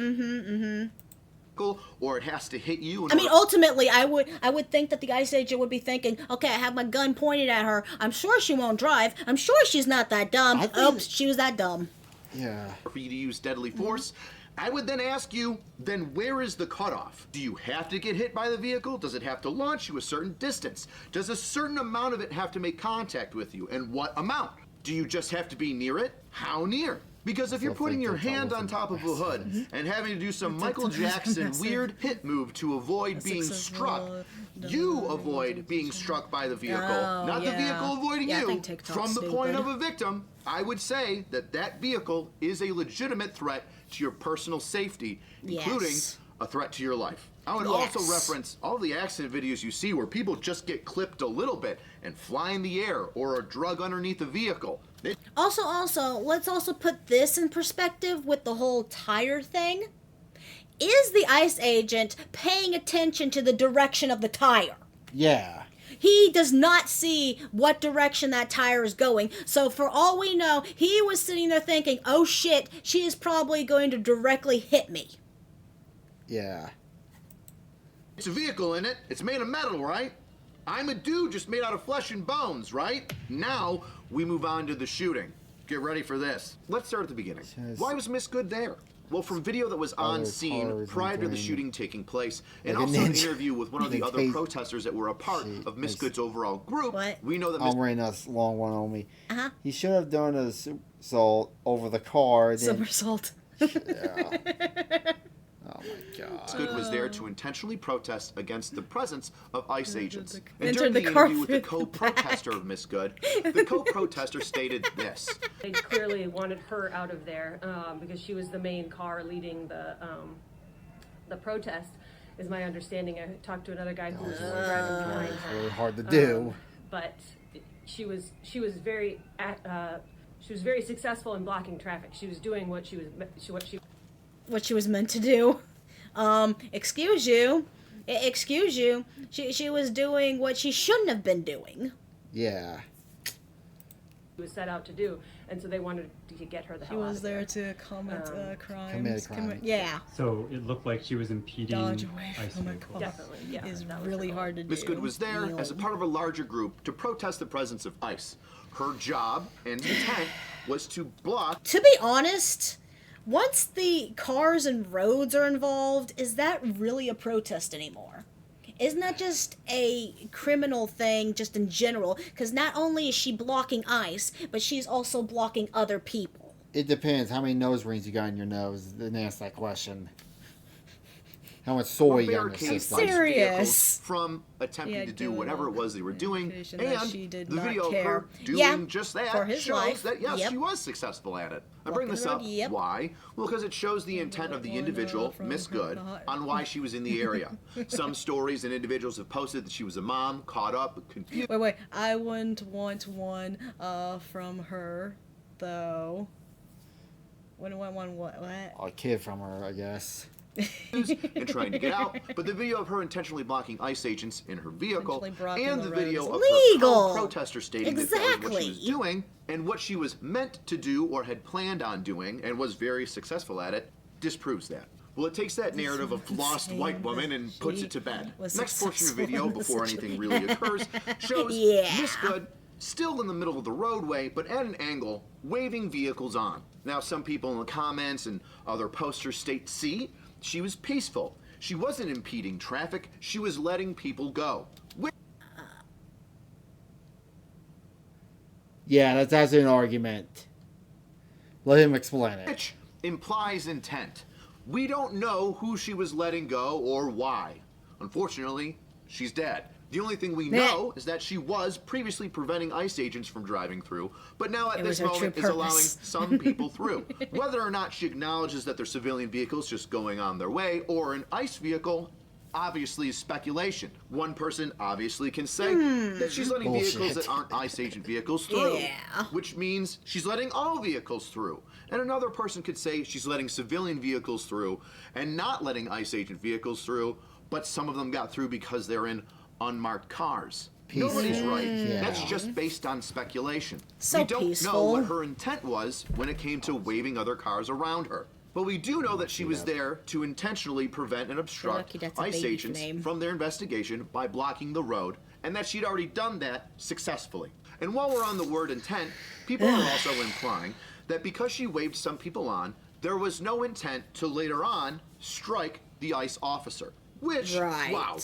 Or it has to hit you. I mean, ultimately, I would think that the ICE agent would be thinking, okay, I have my gun pointed at her. I'm sure she won't drive. I'm sure she's not that dumb. I think- Oops, she was that dumb. Yeah. for you to use deadly force. I would then ask you, then where is the cutoff? Do you have to get hit by the vehicle? Does it have to launch you a certain distance? Does a certain amount of it have to make contact with you? And what amount? Do you just have to be near it? How near? Because if you're Still putting think your that's all hand on within top of a hood and having to do some Michael Jackson weird hit move to avoid being struck, you avoid being struck by the vehicle, Oh, not the yeah. vehicle avoiding Yeah, I you think TikTok's from the point stupid. of a victim. I would say that that vehicle is a legitimate threat to your personal safety, including Yes. a threat to your life. I would also Yes. reference all the accident videos you see where people just get clipped a little bit and fly in the air or are drug underneath a vehicle. Also, let's also put this in perspective with the whole tire thing. Is the ICE agent paying attention to the direction of the tire? Yeah. He does not see what direction that tire is going. So for all we know, he was sitting there thinking, oh shit, she is probably going to directly hit me. Yeah. It's a vehicle in it. It's made of metal, right? I'm a dude just made out of flesh and bones, right? Now, we move on to the shooting. Get ready for this. Let's start at the beginning. Why was Miss Good there? Well, from video that was on scene prior to the shooting taking place, and like a also an ninja. interview with one of the other protesters that were a part of Miss Good's overall group, we know that Miss I'm wearing a long one on me. Uh-huh. He should have done a somersault over the car. Then, Somersault. yeah. Oh my God. Good was there to intentionally protest against the presence of ICE agents. And Entered during the the car interview with the through the co-protester of Miss Good, the co-protester stated this. They clearly wanted her out of there because she was the main car leading the protest, is my understanding. I talked to another guy who was driving behind It's her. really hard to do. But she was very successful in blocking traffic. She was doing what she was meant to do. Excuse you. She was doing what she shouldn't have been doing. Yeah. was set out to do, and so they wanted to get her the hell out of there. to commit crimes. Commit a crime. Yeah. So it looked like she was impeding Dodge away ICE from a vehicles. car. Definitely, yeah. Is that was really her goal. hard to do. Miss Good was there as a part of a larger group to protest the presence of ICE. Her job and intent was to block. To be honest, once the cars and roads are involved, is that really a protest anymore? Isn't that just a criminal thing just in general? Because not only is she blocking ICE, but she's also blocking other people. It depends how many nose rings you got in your nose. Then ask that question. How much soy you got in your barricade system. ICE Serious. vehicles from attempting Yeah, to do doing whatever it all was they were doing, indication and that she did the not video care. of her doing Yeah, just that for his shows life. that yes, Yep. she was successful at it. I bring this Walking up. around, yep. Why? Well, because it shows the intent of the individual, from Miss her Good, heart. on why she was in the area. Some stories and individuals have posted that she was a mom, caught up, confused. Wait, I wouldn't want one from her, though. Wouldn't want one what? A kid from her, I guess. and trying to get out, but the video of her intentionally blocking ICE agents in her vehicle Intentionally blocking and the the road video is of illegal. her protester stating that that was what she was Exactly. doing and what she was meant to do or had planned on doing and was very successful at it disproves that. Well, it takes that narrative of lost saying white woman that and puts she it to bed. was Next portion of successful video, in this before anything really occurs, shows Yeah. Miss Good still in the middle of the roadway, but at an angle, waving vehicles on. Now, some people in the comments and other posters state, see, she was peaceful. She wasn't impeding traffic. She was letting people go. Yeah, that's an argument. Let him explain it. Which implies intent. We don't know who she was letting go or why. Unfortunately, she's dead. The only thing we know is that she was previously preventing ICE agents from driving through, but now at It this was her moment true is allowing purpose. some people through. Whether or not she acknowledges that they're civilian vehicles just going on their way or an ICE vehicle obviously is speculation. One person obviously can say that she's letting vehicles Bullshit. that aren't ICE agent vehicles through, Yeah. which means she's letting all vehicles through. And another person could say she's letting civilian vehicles through and not letting ICE agent vehicles through, but some of them got through because they're in unmarked cars. Nobody's right. Yeah. That's just based on speculation. So we don't know peaceful. what her intent was when it came to waving other cars around her. But we do know that she was there to intentionally prevent and obstruct lucky that's a ICE baby agents name. from their investigation by blocking the road, and that she'd already done that successfully. And while we're on the word intent, people are also implying that because she waved some people on, there was no intent to later on strike the ICE officer. Which, Right. wow,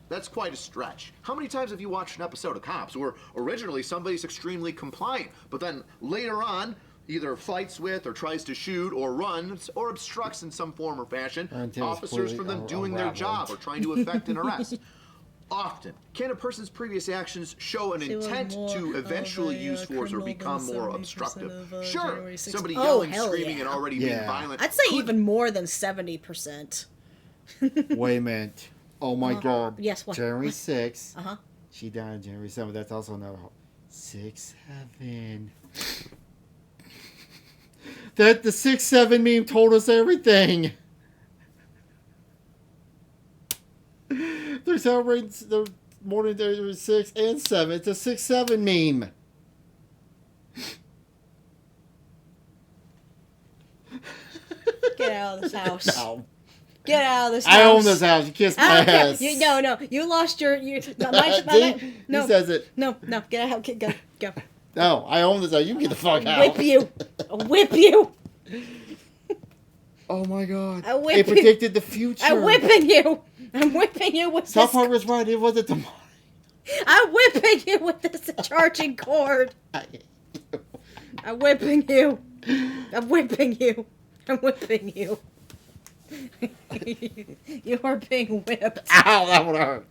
that's quite a stretch. How many times have you watched an episode of Cops where originally somebody's extremely compliant, but then later on either fights with or tries to shoot or runs or obstructs in some form or fashion Or until it's officers from completely them doing their job unraveled. or trying to effect an arrest? Often. Can a person's previous actions show an She was intent more to of eventually a, use force or criminal become than more 70% obstructive? of, Sure. January 6th. Somebody Oh, yelling, hell screaming, yeah. and already being Yeah. violent. I'd say could even more than 70%. Wait a minute. Oh my God. yes, what? January What? 6th. Uh-huh. She died on January 7th. That's also another 6-7. That the 6-7 meme told us everything. They're celebrating the morning there 6 and 7. It's a 6-7 meme. Get out of this house. No. Get out of this house. I own this house. You kiss my ass. No. You lost your. No, See? no. He says it. No. Get out. Go. No, I own this house. You get the fuck out. Whip you. I'll whip you. Oh my god. I whip It you. predicted the future. I'm whipping you. I'm whipping you with South this. Park was right. It wasn't tomorrow. I'm whipping you with this charging cord. I'm whipping you. I'm whipping you. I'm whipping you. You are being whipped. Ow, that would hurt.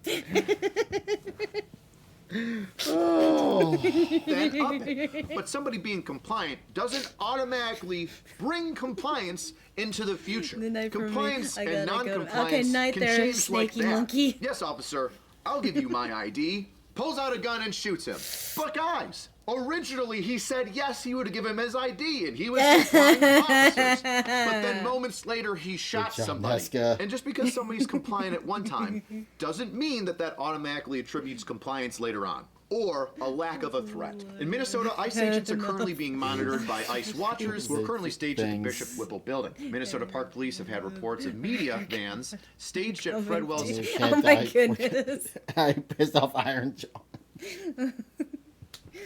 Oh. Then up it. But somebody being compliant doesn't automatically bring compliance into the future. Good night for me. Compliance I and gotta go. non-compliance Okay, night can there, change like snaky that. monkey. Yes, officer, I'll give you my ID. Pulls out a gun and shoots him. But guys, originally he said yes, he would give him his ID, and he was complying with officers. But then moments later, he shot job, somebody. Nesca. And just because somebody's compliant at one time doesn't mean that automatically attributes compliance later on, or a lack of a threat. In Minnesota, ICE agents are currently being monitored by ICE watchers who are currently staged at the Bishop Whipple building. Minnesota Park Police have had reports of media vans staged at Fred Wells. You Oh can't my die. goodness. I pissed off Iron John.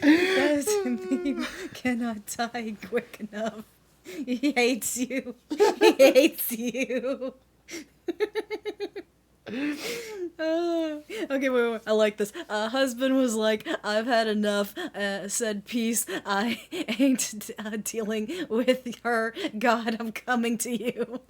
You cannot die quick enough. He hates you. He hates you. Okay, wait. I like this. Husband was like, I've had enough. Said peace. I ain't dealing with her. God, I'm coming to you.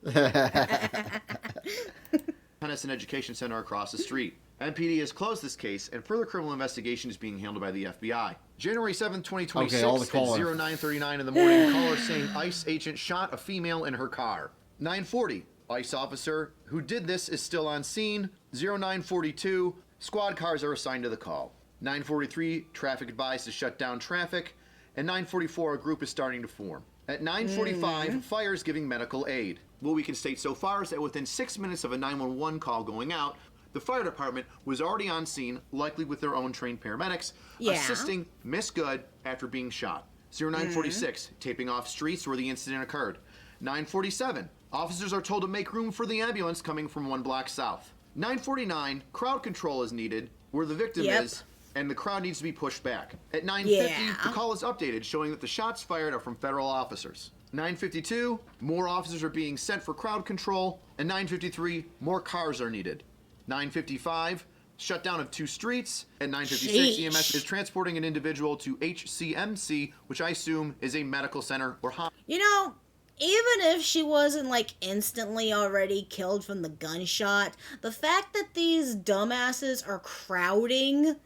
Tennyson Education Center across the street. MPD has closed this case, and further criminal investigation is being handled by the FBI. January 7th, 2026, Okay, all the at caller. 09:39 in the morning, caller saying ICE agent shot a female in her car. 9:40, ICE officer who did this is still on scene. 09:42, squad cars are assigned to the call. 9:43, traffic advised to shut down traffic. And 9:44, a group is starting to form. At 9:45, fire is giving medical aid. What we can state so far is that within 6 minutes of a 911 call going out, the fire department was already on scene, likely with their own trained paramedics, Yeah. assisting Miss Good after being shot. 09:46, taping off streets where the incident occurred. 9:47, officers are told to make room for the ambulance coming from 1 block south. 9:49, crowd control is needed where the victim Yep. is, and the crowd needs to be pushed back. At 9:50, Yeah. the call is updated, showing that the shots fired are from federal officers. 9:52, more officers are being sent for crowd control. And 9:53, more cars are needed. 9:55, shutdown of 2 streets. At 9:56, EMS is transporting an individual to HCMC, which I assume is a medical center or hospital. You know, even if she wasn't like instantly already killed from the gunshot, the fact that these dumbasses are crowding,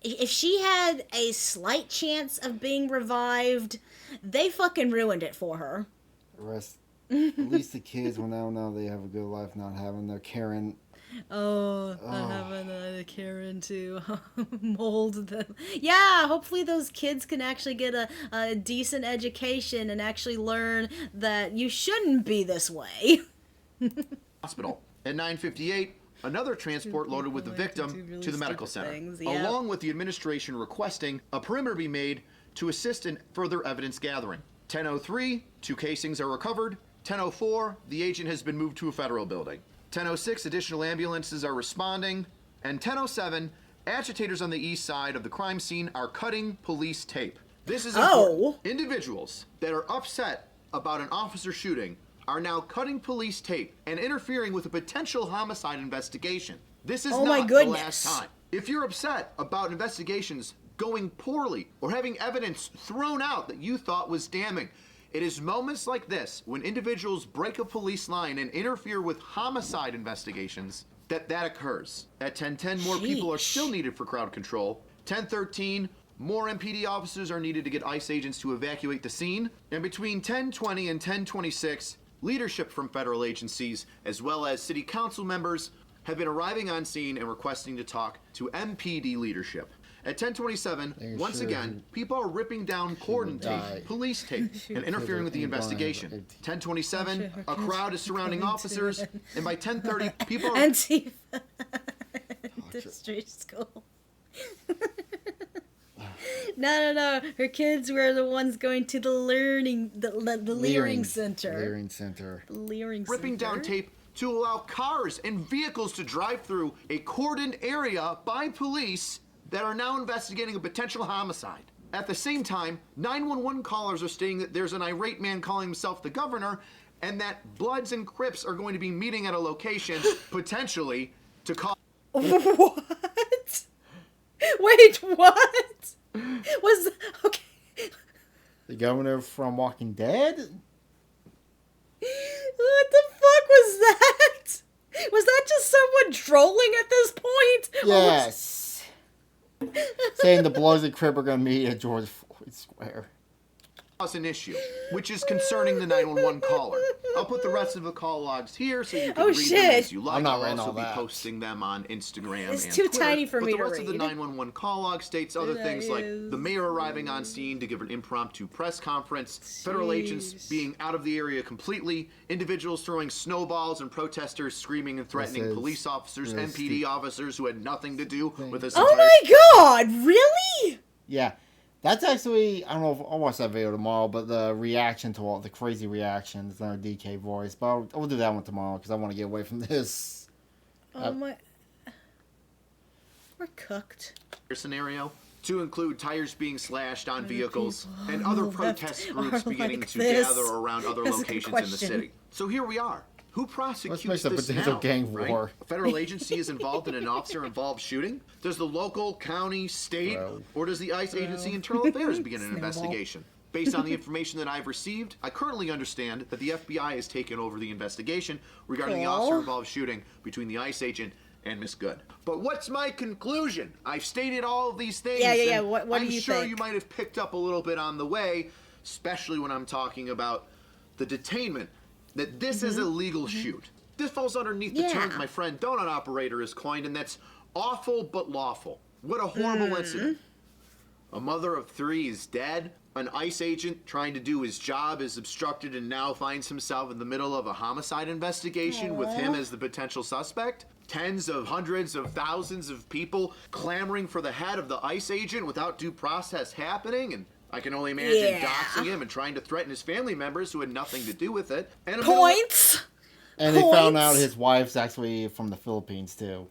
if she had a slight chance of being revived, they fucking ruined it for her. Rest. At least the kids will now know they have a good life, not having their Karen. Oh, having Karen to mold them. Yeah, hopefully those kids can actually get a decent education and actually learn that you shouldn't be this way. Hospital. At 9:58, another transport loaded with the victim to the medical center, Yep. along with the administration requesting a perimeter be made to assist in further evidence gathering. 10:03, 2 casings are recovered. 10:04, the agent has been moved to a federal building. 10:06, additional ambulances are responding. And 10:07, agitators on the east side of the crime scene are cutting police tape. This is important. Individuals that are upset about an officer shooting are now cutting police tape and interfering with a potential homicide investigation. This is Oh my not the goodness. last time. If you're upset about investigations going poorly or having evidence thrown out that you thought was damning, it is moments like this when individuals break a police line and interfere with homicide investigations that occurs. At 10:10, more people are still needed for crowd control. 10:13, more MPD officers are needed to get ICE agents to evacuate the scene. And between 10:20 and 10:26, leadership from federal agencies, as well as city council members, have been arriving on scene and requesting to talk to MPD leadership. At 10:27, once again, people are ripping down cordon tape, police tape, and interfering with the investigation. 10:27, a crowd is surrounding officers, and by 10:30, people are... Antifa. District school. No. Her kids were the ones going to the learning center. Leering center. Leering ripping center. down tape to allow cars and vehicles to drive through a cordoned area by police that are now investigating a potential homicide. At the same time, 911 callers are stating that there's an irate man calling himself the governor and that Bloods and Crips are going to be meeting at a location, potentially, to call... What? Wait, what? Was... Okay. The governor from Walking Dead? What the fuck was that? Was that just someone trolling at this point? Yes. Saying the Bloods and Crip are going to meet at George Floyd Square. An issue, which is concerning the 911 caller. I'll put the rest of the call logs here so you can read them as you like. I'm not I'll writing also all be that. posting them on Instagram It's and too Twitter, tiny for me to But the rest of the read. 911 call log states other things like the mayor arriving on scene to give an impromptu press conference, federal agents being out of the area completely, individuals throwing snowballs and protesters screaming and threatening is police officers, really MPD officers who had nothing to do with this Oh entire my god, really? Yeah. That's actually, I don't know if I'll watch that video tomorrow, but the reaction to all the crazy reactions, their DK voice. But I'll do that one tomorrow because I want to get away from this. Oh my... We're cooked. scenario, to include tires being slashed on vehicles and other left protest are groups beginning like to this? gather around other That's a locations in the question. city. So here we are. Who prosecutes Let's make a this potential now, gang right? war. A federal agency is involved in an officer-involved shooting? Does the local, county, state, or does the ICE agency Internal Affairs begin an Snowball. investigation? Based on the information that I've received, I currently understand that the FBI has taken over the investigation regarding the Cool. officer-involved shooting between the ICE agent and Miss Good. But what's my conclusion? I've stated all of these things. Yeah. and What do I'm you sure think? you might have picked up a little bit on the way, especially when I'm talking about the detainment, that this is a legal shoot. This falls underneath the Yeah. terms my friend Donut Operator has coined, and that's awful but lawful. What a horrible incident. A mother of 3 is dead. An ICE agent trying to do his job is obstructed and now finds himself in the middle of a homicide investigation with him as the potential suspect. Tens of hundreds of thousands of people clamoring for the head of the ICE agent without due process happening, and I can only imagine Yeah. doxing him and trying to threaten his family members who had nothing to do with it. And a middle- Points? And they found out Points? his wife's actually from the Philippines, too.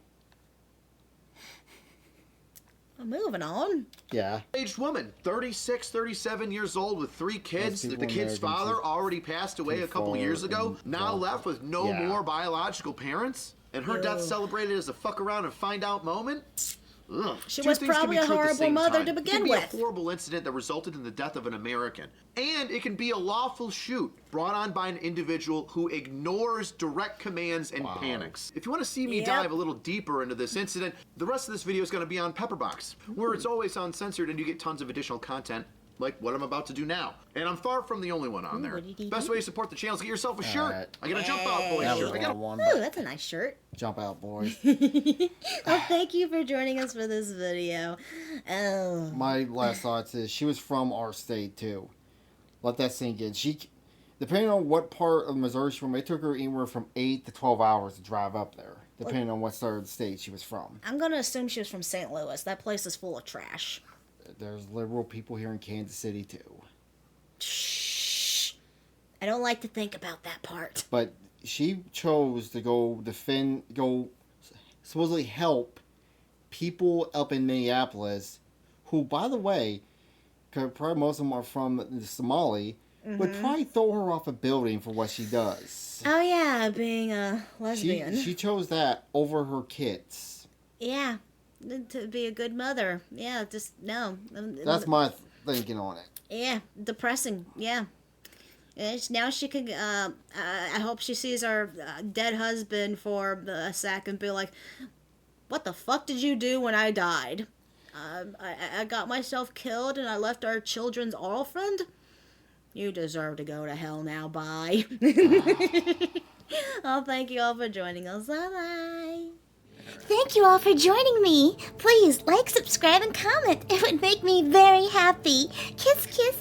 Moving on. Yeah. Aged woman, 36, 37 years old with 3 kids. people The kid's Americans father are already passed away a couple too years far ago. Now involved. left with no Yeah. more biological parents. And her death celebrated as a fuck around and find out moment. Ugh. She Two was things can probably be a true at the horrible same mother time. to It begin can be with. a horrible incident that resulted in the death of an American. And it can be a lawful shoot brought on by an individual who ignores direct commands and panics. If you want to see me Yep. dive a little deeper into this incident, the rest of this video is going to be on Pepperbox, where it's always uncensored and you get tons of additional content like what I'm about to do now. And I'm far from the only one on there. what did he Best do? way to support the channel is get yourself a shirt. Alright. I got a Jump Out Boys That shirt. was I a got long one, Oh, but that's a nice shirt. jump out, boys. Well, thank you for joining us for this video. Oh. My last thoughts is she was from our state, too. Let that sink in. She, depending on what part of Missouri she's from, it took her anywhere from 8 to 12 hours to drive up there, depending on what side of the state she was from. I'm gonna assume she was from St. Louis. That place is full of trash. There's liberal people here in Kansas City, too. Shh. I don't like to think about that part. But she chose to go supposedly help people up in Minneapolis, who, by the way, 'cause probably most of them are from Somali, would probably throw her off a building for what she does. Oh yeah, being a lesbian. She chose that over her kids. Yeah, to be a good mother. Yeah, just no. That's my thinking on it. Yeah, depressing. Yeah. Now she can. I hope she sees her dead husband for a sec and be like, "What the fuck did you do when I died? I got myself killed and I left our children's orphaned. You deserve to go to hell now. Bye." Oh, thank you all for joining us. Bye bye. Thank you all for joining me. Please like, subscribe, and comment. It would make me very happy. Kiss, kiss,